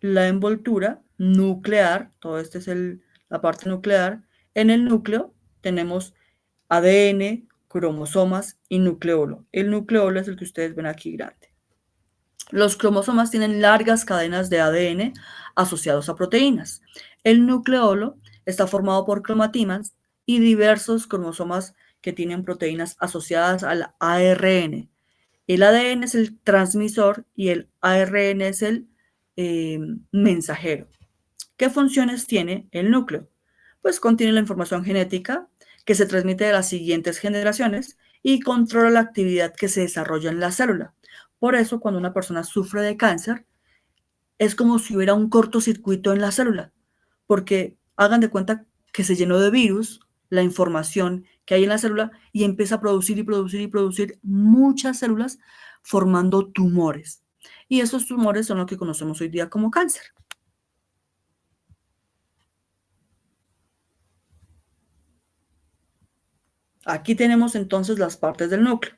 la envoltura nuclear, todo este es la parte nuclear. En el núcleo tenemos ADN, cromosomas y nucleolo. El nucleolo es el que ustedes ven aquí grande. Los cromosomas tienen largas cadenas de ADN asociados a proteínas. El nucleolo está formado por cromatinas y diversos cromosomas que tienen proteínas asociadas al ARN. El ADN es el transmisor y el ARN es el mensajero. ¿Qué funciones tiene el núcleo? Pues contiene la información genética que se transmite de las siguientes generaciones y controla la actividad que se desarrolla en la célula. Por eso, cuando una persona sufre de cáncer, es como si hubiera un cortocircuito en la célula, porque hagan de cuenta que se llenó de virus la información que hay en la célula y empieza a producir y producir y producir muchas células formando tumores. Y esos tumores son lo que conocemos hoy día como cáncer. Aquí tenemos entonces las partes del núcleo,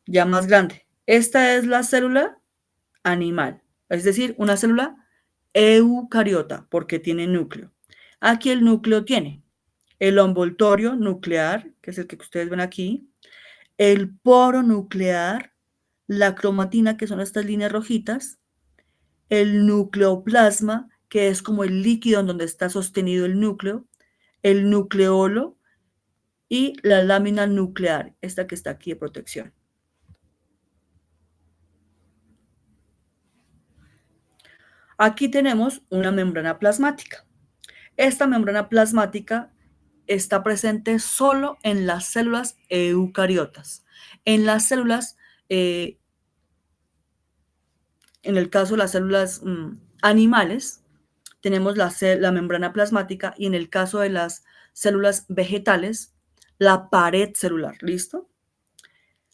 ya más grande. Esta es la célula animal, es decir, una célula eucariota, porque tiene núcleo. Aquí el núcleo tiene el envoltorio nuclear, que es el que ustedes ven aquí, el poro nuclear, la cromatina, que son estas líneas rojitas, el nucleoplasma, que es como el líquido en donde está sostenido el núcleo, el nucleolo y la lámina nuclear, esta que está aquí de protección. Aquí tenemos una membrana plasmática. Esta membrana plasmática está presente solo en las células eucariotas. En las células, en el caso de las células animales, tenemos la membrana plasmática y en el caso de las células vegetales, la pared celular. ¿Listo?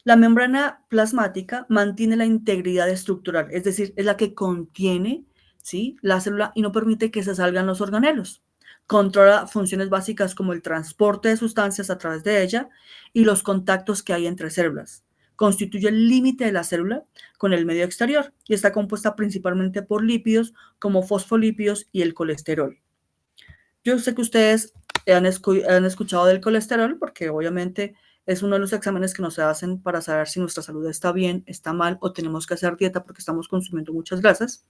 La membrana plasmática mantiene la integridad estructural, es decir, es la que contiene, ¿sí?, la célula y no permite que se salgan los organelos. Controla funciones básicas como el transporte de sustancias a través de ella y los contactos que hay entre células. Constituye el límite de la célula con el medio exterior y está compuesta principalmente por lípidos como fosfolípidos y el colesterol. Yo sé que ustedes han escuchado del colesterol porque obviamente es uno de los exámenes que nos hacen para saber si nuestra salud está bien, está mal o tenemos que hacer dieta porque estamos consumiendo muchas grasas.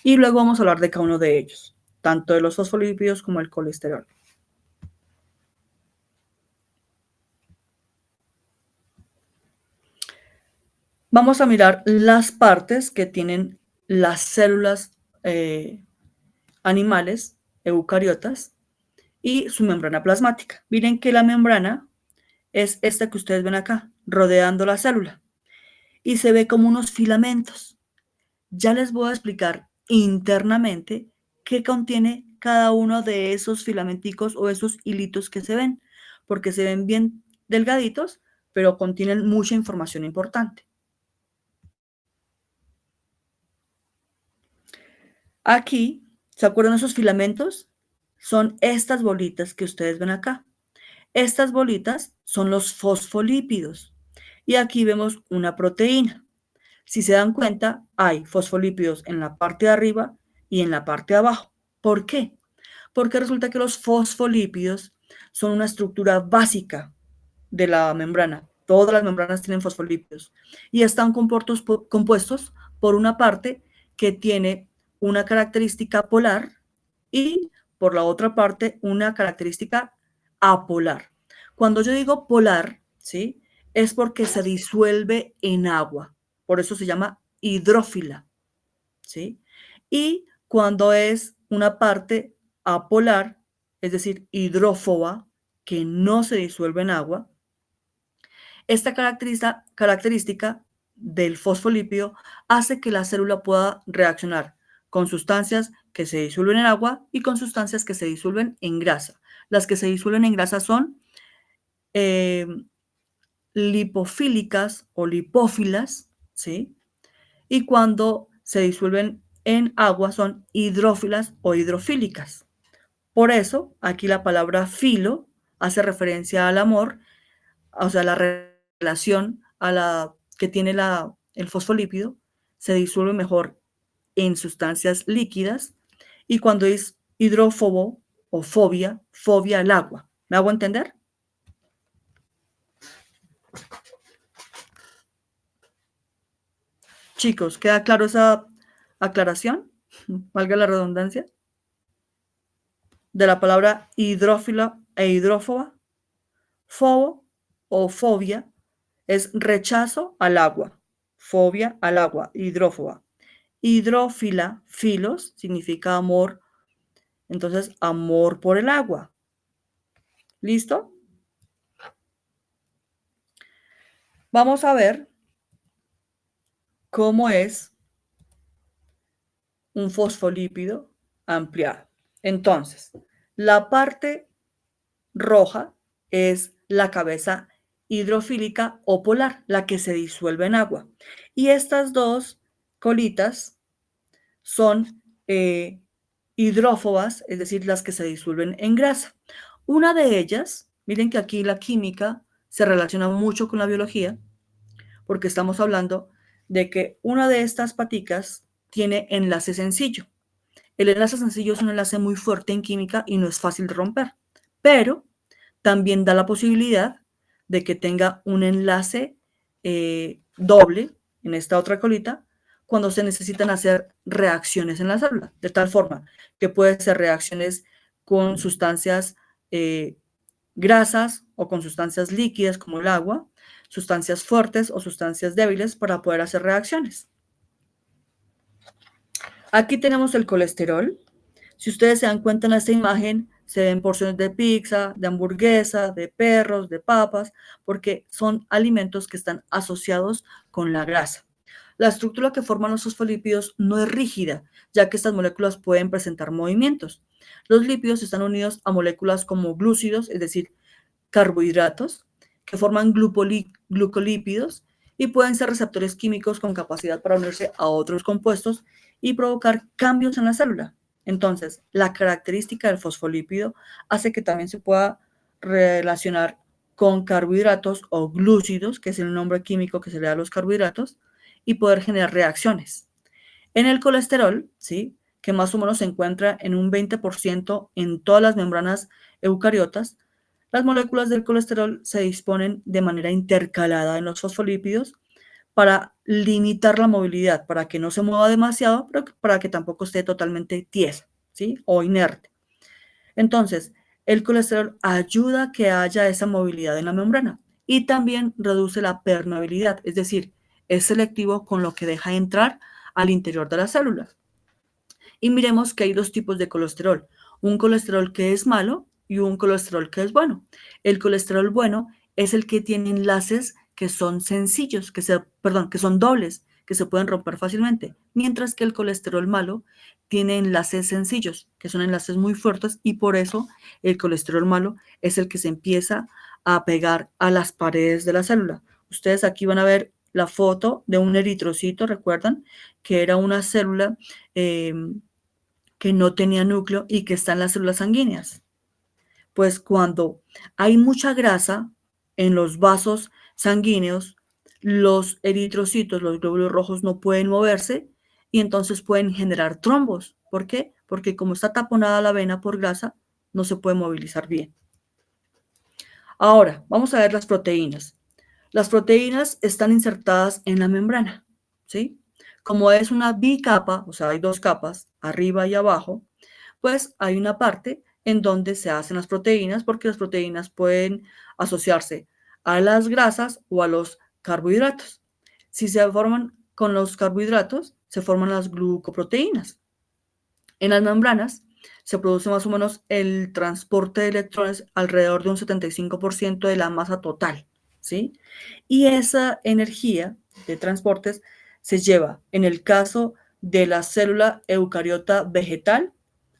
Y luego vamos a hablar de cada uno de ellos, tanto de los fosfolípidos como el colesterol. Vamos a mirar las partes que tienen las células animales eucariotas y su membrana plasmática. Miren que la membrana es esta que ustedes ven acá, rodeando la célula. Y se ve como unos filamentos. Ya les voy a explicar internamente qué contiene cada uno de esos filamenticos o esos hilitos que se ven, porque se ven bien delgaditos, pero contienen mucha información importante. Aquí, ¿se acuerdan de esos filamentos? Son estas bolitas que ustedes ven acá. Estas bolitas son los fosfolípidos. Y aquí vemos una proteína. Si se dan cuenta, hay fosfolípidos en la parte de arriba y en la parte de abajo. ¿Por qué? Porque resulta que los fosfolípidos son una estructura básica de la membrana. Todas las membranas tienen fosfolípidos y están compuestos por una parte que tiene una característica polar y por la otra parte una característica apolar. Cuando yo digo polar, ¿sí?, es porque se disuelve en agua. Por eso se llama hidrófila, ¿sí? Y cuando es una parte apolar, es decir, hidrófoba, que no se disuelve en agua, esta característica del fosfolípido hace que la célula pueda reaccionar con sustancias que se disuelven en agua y con sustancias que se disuelven en grasa. Las que se disuelven en grasa son lipofílicas o lipófilas, ¿sí? Y cuando se disuelven en agua son hidrófilas o hidrofílicas. Por eso, aquí la palabra filo hace referencia al amor, o sea, la relación que tiene el fosfolípido, se disuelve mejor en sustancias líquidas, y cuando es hidrófobo o fobia al agua. ¿Me hago entender? Chicos, ¿queda claro esa aclaración? Valga la redundancia. De la palabra hidrófila e hidrófoba. Fobo o fobia es rechazo al agua. Fobia al agua, hidrófoba. Hidrófila, filos, significa amor. Entonces, amor por el agua. ¿Listo? Vamos a ver cómo es un fosfolípido ampliado. Entonces, la parte roja es la cabeza hidrofílica o polar, la que se disuelve en agua. Y estas dos colitas son hidrófobas, es decir, las que se disuelven en grasa. Una de ellas, miren que aquí la química se relaciona mucho con la biología, porque estamos hablando de que una de estas paticas tiene enlace sencillo. El enlace sencillo es un enlace muy fuerte en química y no es fácil de romper, pero también da la posibilidad de que tenga un enlace doble en esta otra colita, cuando se necesitan hacer reacciones en la célula, de tal forma que pueden ser reacciones con sustancias grasas o con sustancias líquidas como el agua, sustancias fuertes o sustancias débiles para poder hacer reacciones. Aquí tenemos el colesterol. Si ustedes se dan cuenta en esta imagen, se ven porciones de pizza, de hamburguesa, de perros, de papas, porque son alimentos que están asociados con la grasa. La estructura que forman los fosfolípidos no es rígida, ya que estas moléculas pueden presentar movimientos. Los lípidos están unidos a moléculas como glúcidos, es decir, carbohidratos, que forman glucolípidos y pueden ser receptores químicos con capacidad para unirse a otros compuestos y provocar cambios en la célula. Entonces, la característica del fosfolípido hace que también se pueda relacionar con carbohidratos o glúcidos, que es el nombre químico que se le da a los carbohidratos, y poder generar reacciones. En el colesterol, ¿sí?, que más o menos se encuentra en un 20% en todas las membranas eucariotas, las moléculas del colesterol se disponen de manera intercalada en los fosfolípidos para limitar la movilidad, para que no se mueva demasiado, pero para que tampoco esté totalmente tiesa, ¿sí?, o inerte. Entonces, el colesterol ayuda a que haya esa movilidad en la membrana y también reduce la permeabilidad, es decir, es selectivo con lo que deja entrar al interior de las células. Y miremos que hay dos tipos de colesterol, un colesterol que es malo y un colesterol que es bueno. El colesterol bueno es el que tiene enlaces que son sencillos, que son dobles, que se pueden romper fácilmente, mientras que el colesterol malo tiene enlaces sencillos, que son enlaces muy fuertes, y por eso el colesterol malo es el que se empieza a pegar a las paredes de la célula. Ustedes aquí van a ver la foto de un eritrocito, ¿recuerdan? Que era una célula que no tenía núcleo y que está en las células sanguíneas. Pues cuando hay mucha grasa en los vasos sanguíneos, los eritrocitos, los glóbulos rojos, no pueden moverse y entonces pueden generar trombos. ¿Por qué? Porque como está taponada la vena por grasa, no se puede movilizar bien. Ahora, vamos a ver las proteínas. Las proteínas están insertadas en la membrana, ¿sí? Como es una bicapa, o sea, hay dos capas, arriba y abajo, pues hay una parte en donde se hacen las proteínas, porque las proteínas pueden asociarse a las grasas o a los carbohidratos. Si se forman con los carbohidratos, se forman las glucoproteínas. En las membranas se produce más o menos el transporte de electrones alrededor de un 75% de la masa total, ¿sí? Y esa energía de transportes se lleva, en el caso de la célula eucariota vegetal,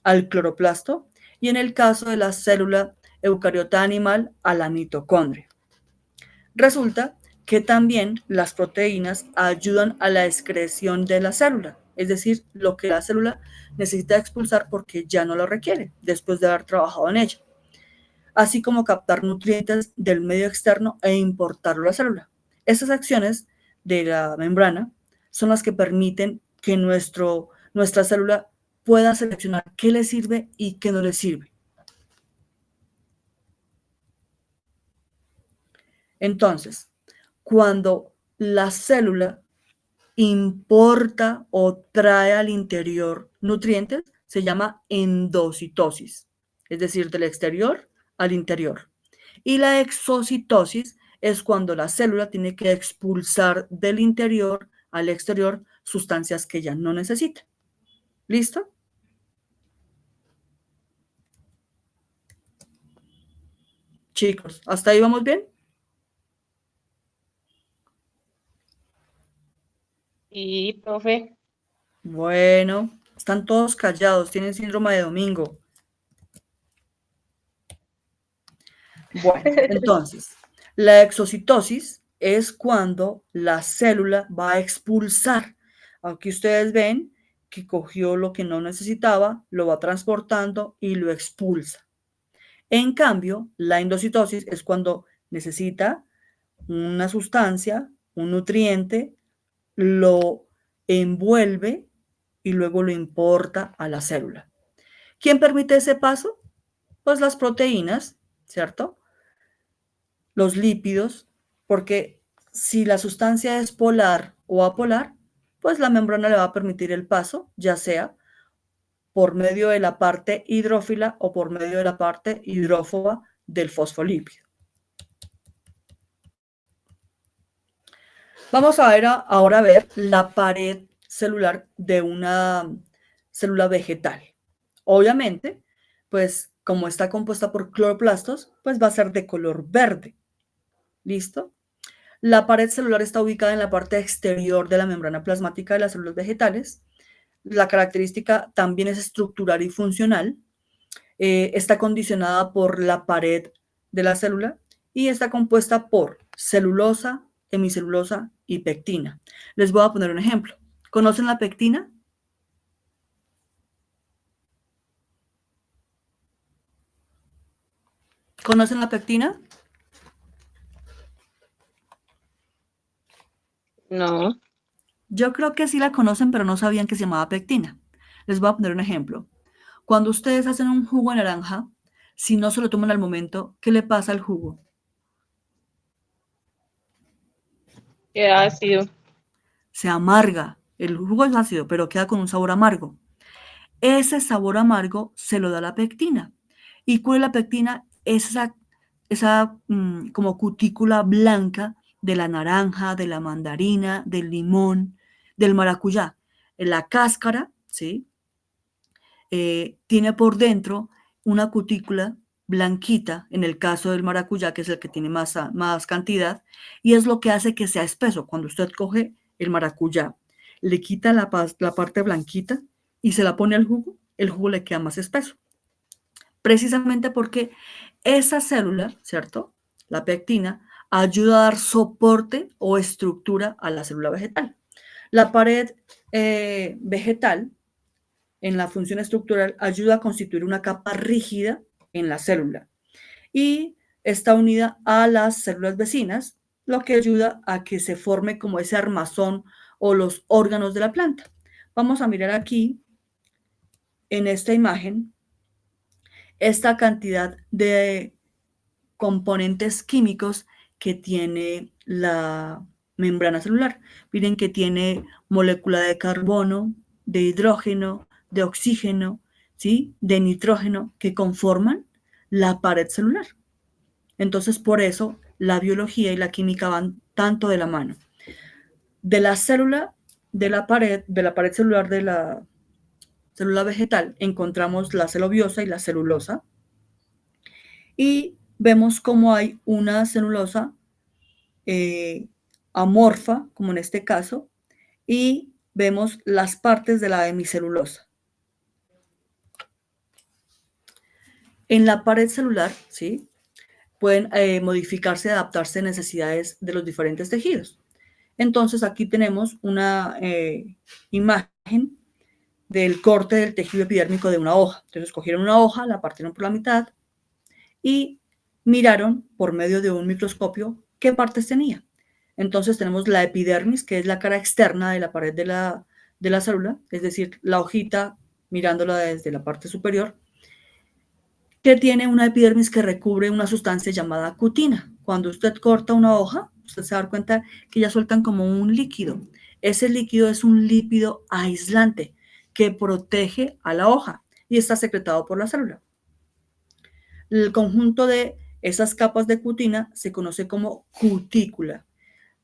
al cloroplasto, y en el caso de la célula eucariota animal, a la mitocondria. Resulta que también las proteínas ayudan a la excreción de la célula, es decir, lo que la célula necesita expulsar porque ya no lo requiere después de haber trabajado en ella, así como captar nutrientes del medio externo e importarlo a la célula. Estas acciones de la membrana son las que permiten que nuestra célula pueda seleccionar qué le sirve y qué no le sirve. Entonces, cuando la célula importa o trae al interior nutrientes, se llama endocitosis, es decir, del exterior al interior. Y la exocitosis es cuando la célula tiene que expulsar del interior al exterior sustancias que ya no necesita. ¿Listo? Chicos, ¿hasta ahí vamos bien? Sí, profe. Bueno, están todos callados, tienen síndrome de domingo. Bueno, entonces, la exocitosis es cuando la célula va a expulsar. Aquí ustedes ven que cogió lo que no necesitaba, lo va transportando y lo expulsa. En cambio, la endocitosis es cuando necesita una sustancia, un nutriente, lo envuelve y luego lo importa a la célula. ¿Quién permite ese paso? Pues las proteínas, ¿cierto? Los lípidos, porque si la sustancia es polar o apolar, pues la membrana le va a permitir el paso, ya sea por medio de la parte hidrófila o por medio de la parte hidrófoba del fosfolípido. Vamos a ver ahora la pared celular de una célula vegetal. Obviamente, pues como está compuesta por cloroplastos, pues va a ser de color verde. ¿Listo? La pared celular está ubicada en la parte exterior de la membrana plasmática de las células vegetales. La característica también es estructural y funcional. Está condicionada por la pared de la célula y está compuesta por celulosa, hemicelulosa y pectina. Les voy a poner un ejemplo. ¿Conocen la pectina? ¿Conocen la pectina? No. Yo creo que sí la conocen, pero no sabían que se llamaba pectina. Les voy a poner un ejemplo. Cuando ustedes hacen un jugo de naranja, si no se lo toman al momento, ¿qué le pasa al jugo? Qué ácido. Se amarga. El jugo es ácido, pero queda con un sabor amargo. Ese sabor amargo se lo da la pectina. ¿Y cuál es la pectina? Esa como cutícula blanca de la naranja, de la mandarina, del limón, del maracuyá. La cáscara, ¿sí? Tiene por dentro una cutícula blanquita, en el caso del maracuyá, que es el que tiene más cantidad, y es lo que hace que sea espeso. Cuando usted coge el maracuyá, le quita la parte blanquita y se la pone al jugo, el jugo le queda más espeso. Precisamente porque esa célula, ¿cierto? La pectina, ayuda a dar soporte o estructura a la célula vegetal. La pared vegetal, en la función estructural, ayuda a constituir una capa rígida en la célula y está unida a las células vecinas, lo que ayuda a que se forme como ese armazón o los órganos de la planta. Vamos a mirar aquí, en esta imagen, esta cantidad de componentes químicos que tiene la membrana celular. Miren que tiene molécula de carbono, de hidrógeno, de oxígeno, ¿sí? De nitrógeno, que conforman la pared celular. Entonces, por eso la biología y la química van tanto de la mano. De la célula de la pared celular de la célula vegetal, encontramos la celobiosa y la celulosa. Y vemos cómo hay una celulosa amorfa, como en este caso, y vemos las partes de la hemicelulosa. En la pared celular, ¿sí? Pueden modificarse y adaptarse a necesidades de los diferentes tejidos. Entonces, aquí tenemos una imagen del corte del tejido epidérmico de una hoja. Entonces, cogieron una hoja, la partieron por la mitad y miraron por medio de un microscopio qué partes tenía. Entonces tenemos la epidermis, que es la cara externa de la pared de la célula, es decir, la hojita mirándola desde la parte superior, que tiene una epidermis que recubre una sustancia llamada cutina. Cuando usted corta una hoja, usted se va a dar cuenta que ya sueltan como un líquido. Ese líquido es un lípido aislante que protege a la hoja y está secretado por la célula. El conjunto de esas capas de cutina se conoce como cutícula.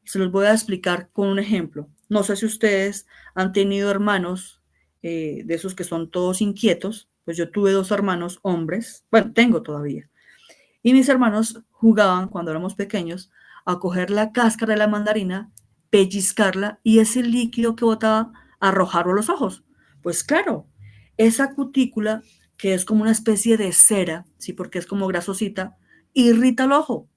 Se los voy a explicar con un ejemplo. No sé si ustedes han tenido hermanos de esos que son todos inquietos. Pues yo tuve 2 hermanos hombres, bueno, tengo todavía. Y mis hermanos jugaban cuando éramos pequeños a coger la cáscara de la mandarina, pellizcarla y ese líquido que botaba arrojarlo a los ojos. Pues claro, esa cutícula, que es como una especie de cera, ¿sí? Porque es como grasosita, irrita el ojo,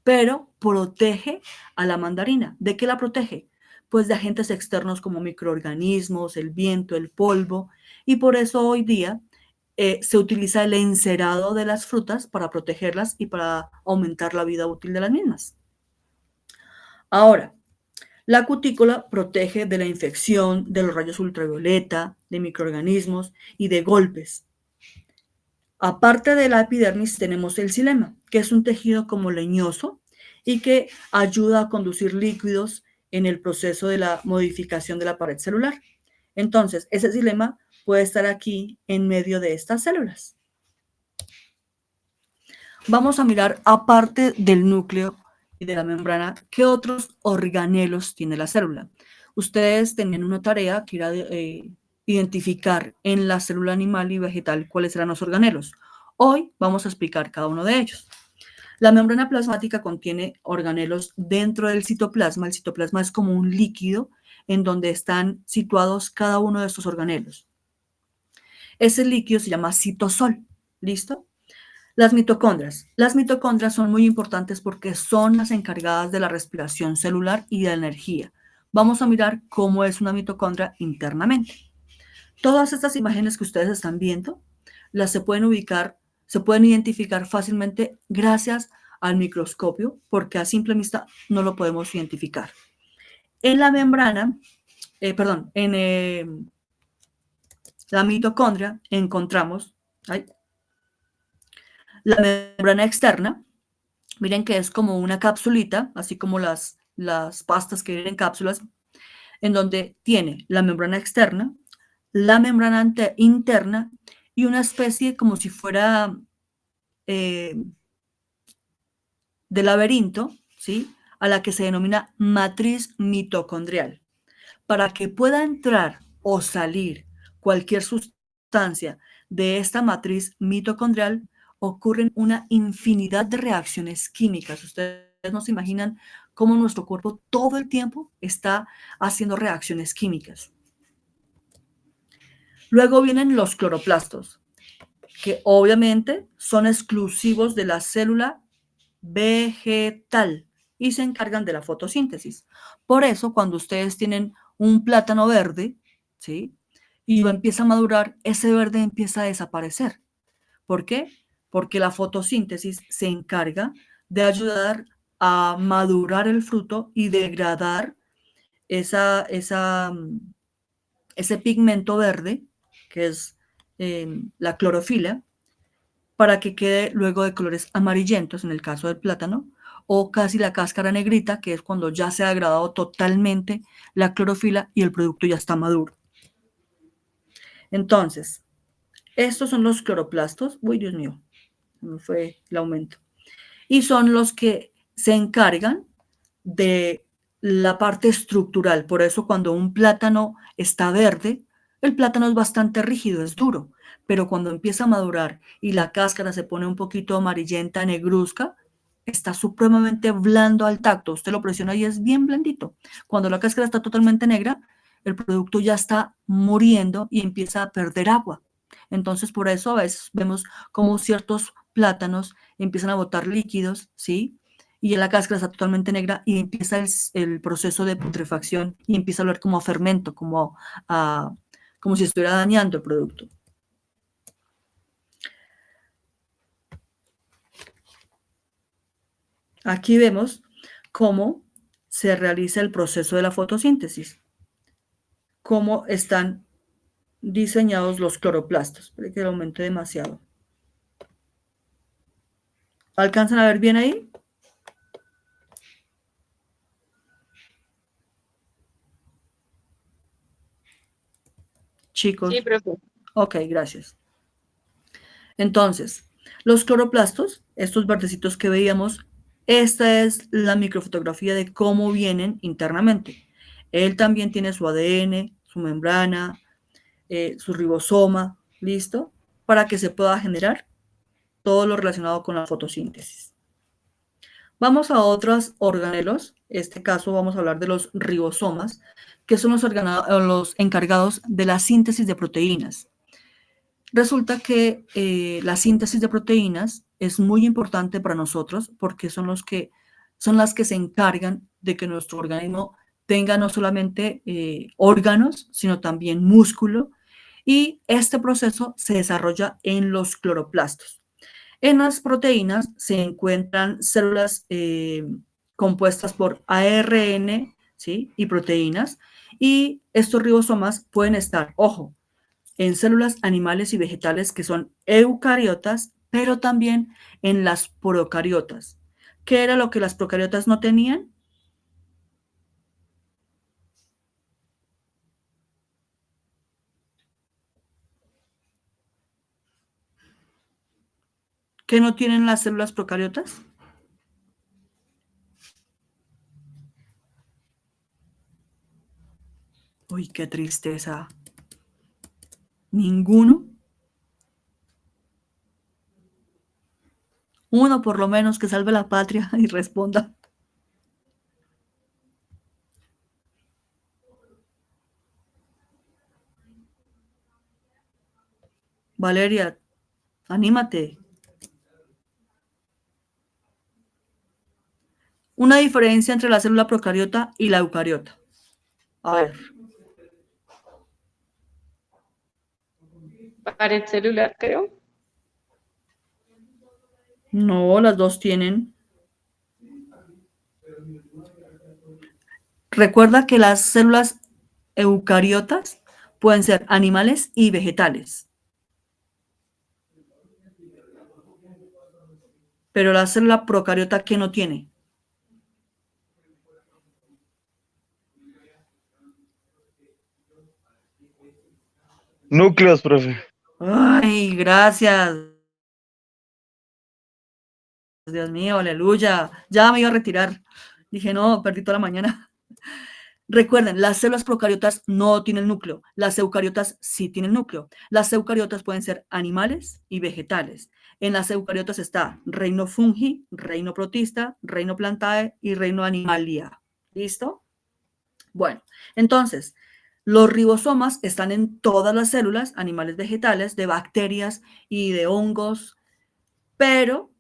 pero protege a la mandarina. ¿De qué la protege? Pues de agentes externos como microorganismos, el viento, el polvo, y por eso hoy día se utiliza el encerado de las frutas para protegerlas y para aumentar la vida útil de las mismas. Ahora, la cutícula protege de la infección, de los rayos ultravioleta, de microorganismos y de golpes. Aparte de la epidermis tenemos el xilema, que es un tejido como leñoso y que ayuda a conducir líquidos en el proceso de la modificación de la pared celular. Entonces, ese xilema puede estar aquí en medio de estas células. Vamos a mirar, aparte del núcleo y de la membrana, qué otros organelos tiene la célula. Ustedes tenían una tarea que era identificar en la célula animal y vegetal cuáles eran los organelos. Hoy vamos a explicar cada uno de ellos. La membrana plasmática contiene organelos dentro del citoplasma. El citoplasma es como un líquido en donde están situados cada uno de estos organelos. Ese líquido se llama citosol. ¿Listo? Las mitocondrias. Las mitocondrias son muy importantes porque son las encargadas de la respiración celular y de la energía. Vamos a mirar cómo es una mitocondria internamente. Todas estas imágenes que ustedes están viendo, se pueden ubicar, se pueden identificar fácilmente gracias al microscopio, porque a simple vista no lo podemos identificar. En la membrana, en la mitocondria encontramos la membrana externa. Miren que es como una capsulita, así como las pastas que vienen en cápsulas, en donde tiene la membrana externa, la membrana interna y una especie como si fuera de laberinto, ¿sí? A la que se denomina matriz mitocondrial. Para que pueda entrar o salir cualquier sustancia de esta matriz mitocondrial, ocurren una infinidad de reacciones químicas. Ustedes no se imaginan cómo nuestro cuerpo todo el tiempo está haciendo reacciones químicas. Luego vienen los cloroplastos, que obviamente son exclusivos de la célula vegetal y se encargan de la fotosíntesis. Por eso, cuando ustedes tienen un plátano verde, ¿sí? Y empieza a madurar, ese verde empieza a desaparecer. ¿Por qué? Porque la fotosíntesis se encarga de ayudar a madurar el fruto y degradar ese pigmento verde, que es la clorofila, para que quede luego de colores amarillentos, en el caso del plátano, o casi la cáscara negrita, que es cuando ya se ha degradado totalmente la clorofila y el producto ya está maduro. Entonces, estos son los cloroplastos. Uy, Dios mío, me fue el aumento. Y son los que se encargan de la parte estructural. Por eso cuando un plátano está verde, el plátano es bastante rígido, es duro. Pero cuando empieza a madurar y la cáscara se pone un poquito amarillenta, negruzca, está supremamente blando al tacto. Usted lo presiona y es bien blandito. Cuando la cáscara está totalmente negra, el producto ya está muriendo y empieza a perder agua. Entonces, por eso a veces vemos como ciertos plátanos empiezan a botar líquidos, ¿sí? Y la cáscara está totalmente negra y empieza el proceso de putrefacción y empieza a oler como a fermento, como si estuviera dañando el producto. Aquí vemos cómo se realiza el proceso de la fotosíntesis, cómo están diseñados los cloroplastos. Espero que lo aumente demasiado. ¿Alcanzan a ver bien ahí? Chicos. Sí, profe. Ok, gracias. Entonces, los cloroplastos, estos verdecitos que veíamos, esta es la microfotografía de cómo vienen internamente. Él también tiene su ADN, su membrana, su ribosoma, ¿listo? Para que se pueda generar todo lo relacionado con la fotosíntesis. Vamos a otros organelos. En este caso vamos a hablar de los ribosomas, que son los encargados de la síntesis de proteínas. Resulta que la síntesis de proteínas es muy importante para nosotros porque son las que se encargan de que nuestro organismo tenga no solamente órganos, sino también músculo, y este proceso se desarrolla en los cloroplastos. En las proteínas se encuentran células compuestas por ARN, ¿sí? Y proteínas, y estos ribosomas pueden estar, ojo, en células animales y vegetales que son eucariotas, pero también en las procariotas. ¿Qué era lo que las procariotas no tenían? ¿Qué no tienen las células procariotas? Uy, qué tristeza. ¿Ninguno? Uno por lo menos que salve la patria y responda. Valeria, anímate. Una diferencia entre la célula procariota y la eucariota. A ver. Pared celular, creo. No, las dos tienen. Recuerda que las células eucariotas pueden ser animales y vegetales. Pero la célula procariota, ¿qué no tiene? Núcleos, profe. Ay, gracias. Dios mío, aleluya. Ya me iba a retirar. Dije, no, perdí toda la mañana. Recuerden, las células procariotas no tienen núcleo. Las eucariotas sí tienen núcleo. Las eucariotas pueden ser animales y vegetales. En las eucariotas está reino fungi, reino protista, reino plantae y reino animalia. ¿Listo? Bueno, entonces, los ribosomas están en todas las células, animales, vegetales, de bacterias y de hongos, pero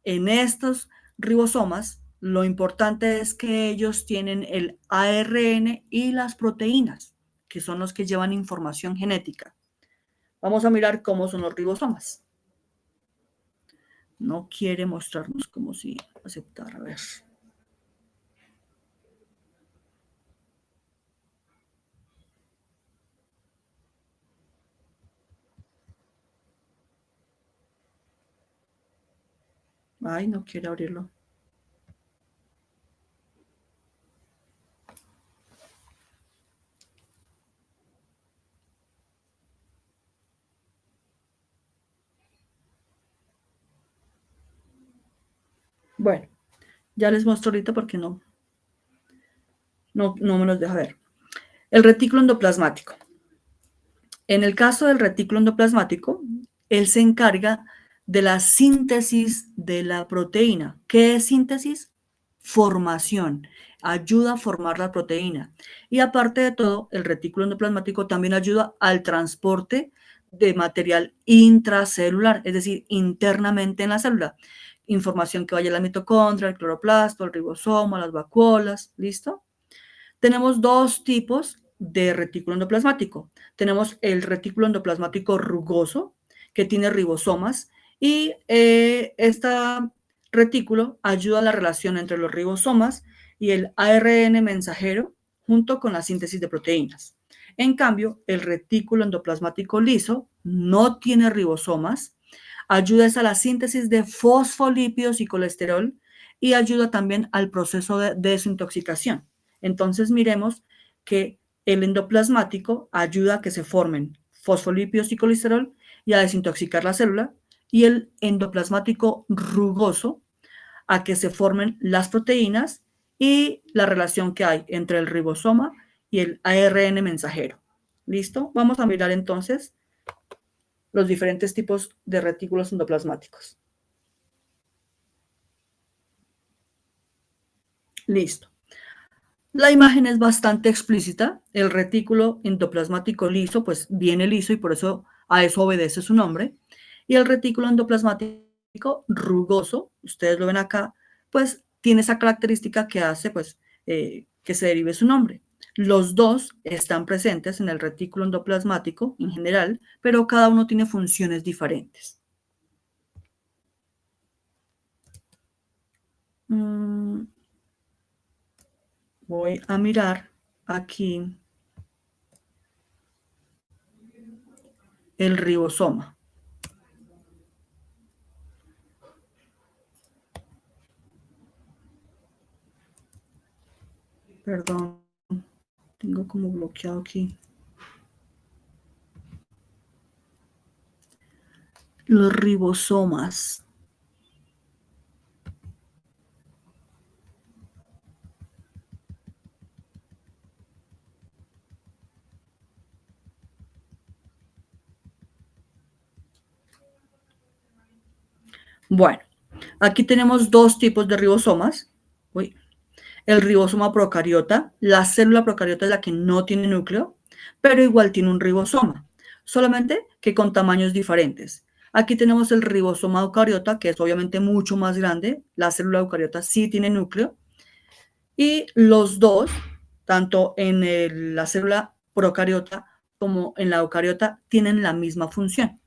en estos ribosomas lo importante es que ellos tienen el ARN y las proteínas, que son los que llevan información genética. Vamos a mirar cómo son los ribosomas. No quiere mostrarnos como si aceptara. A ver. Ay, no quiere abrirlo. Bueno, ya les muestro ahorita porque no me los deja ver. El retículo endoplasmático. En el caso del retículo endoplasmático, él se encarga de la síntesis de la proteína. ¿Qué es síntesis? Formación. Ayuda a formar la proteína. Y aparte de todo, el retículo endoplasmático también ayuda al transporte de material intracelular, es decir, internamente en la célula. Información que vaya a la mitocondria, el cloroplasto, el ribosoma, las vacuolas, ¿listo? Tenemos dos tipos de retículo endoplasmático. Tenemos el retículo endoplasmático rugoso, que tiene ribosomas, y este retículo ayuda a la relación entre los ribosomas y el ARN mensajero junto con la síntesis de proteínas. En cambio, el retículo endoplasmático liso no tiene ribosomas, ayuda a la síntesis de fosfolípidos y colesterol y ayuda también al proceso de desintoxicación. Entonces miremos que el endoplasmático ayuda a que se formen fosfolípidos y colesterol y a desintoxicar la célula, y el endoplasmático rugoso a que se formen las proteínas y la relación que hay entre el ribosoma y el ARN mensajero. ¿Listo? Vamos a mirar entonces los diferentes tipos de retículos endoplasmáticos. Listo. La imagen es bastante explícita. El retículo endoplasmático liso, pues viene liso y por eso a eso obedece su nombre. Y el retículo endoplasmático rugoso, ustedes lo ven acá, pues tiene esa característica que hace pues, que se derive su nombre. Los dos están presentes en el retículo endoplasmático en general, pero cada uno tiene funciones diferentes. Voy a mirar aquí el ribosoma. Perdón, tengo como bloqueado aquí. Los ribosomas. Bueno, aquí tenemos dos tipos de ribosomas. Uy, el ribosoma procariota, la célula procariota es la que no tiene núcleo, pero igual tiene un ribosoma, solamente que con tamaños diferentes. Aquí tenemos el ribosoma eucariota, que es obviamente mucho más grande, la célula eucariota sí tiene núcleo, y los dos, tanto en la célula procariota como en la eucariota, tienen la misma función.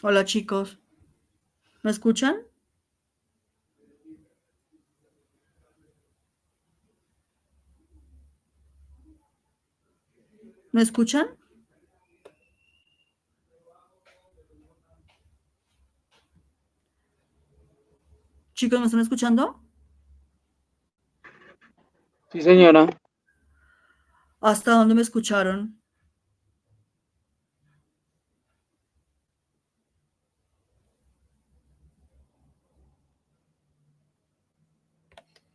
Hola chicos, ¿me escuchan? ¿Me escuchan? Chicos, ¿me están escuchando? Sí, señora. ¿Hasta dónde me escucharon?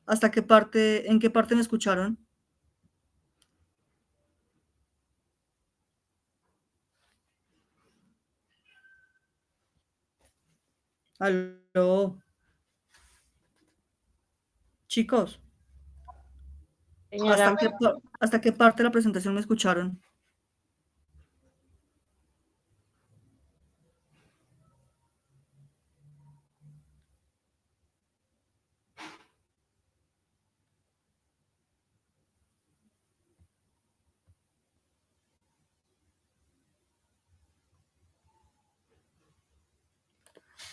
¿Hasta qué parte, en qué parte me escucharon? Aló, chicos, Señora, ¿hasta qué parte de la presentación me escucharon?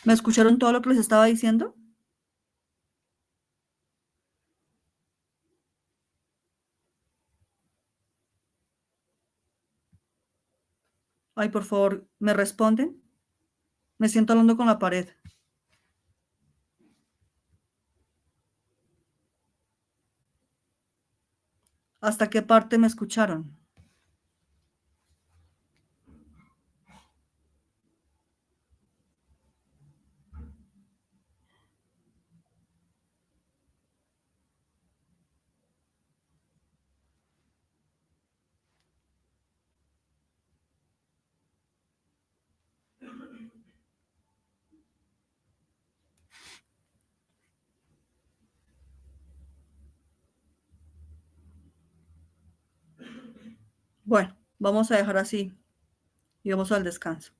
¿Me escucharon todo lo que les estaba diciendo? Ay, por favor, ¿me responden? Me siento hablando con la pared. ¿Hasta qué parte me escucharon? Bueno, vamos a dejar así y vamos al descanso.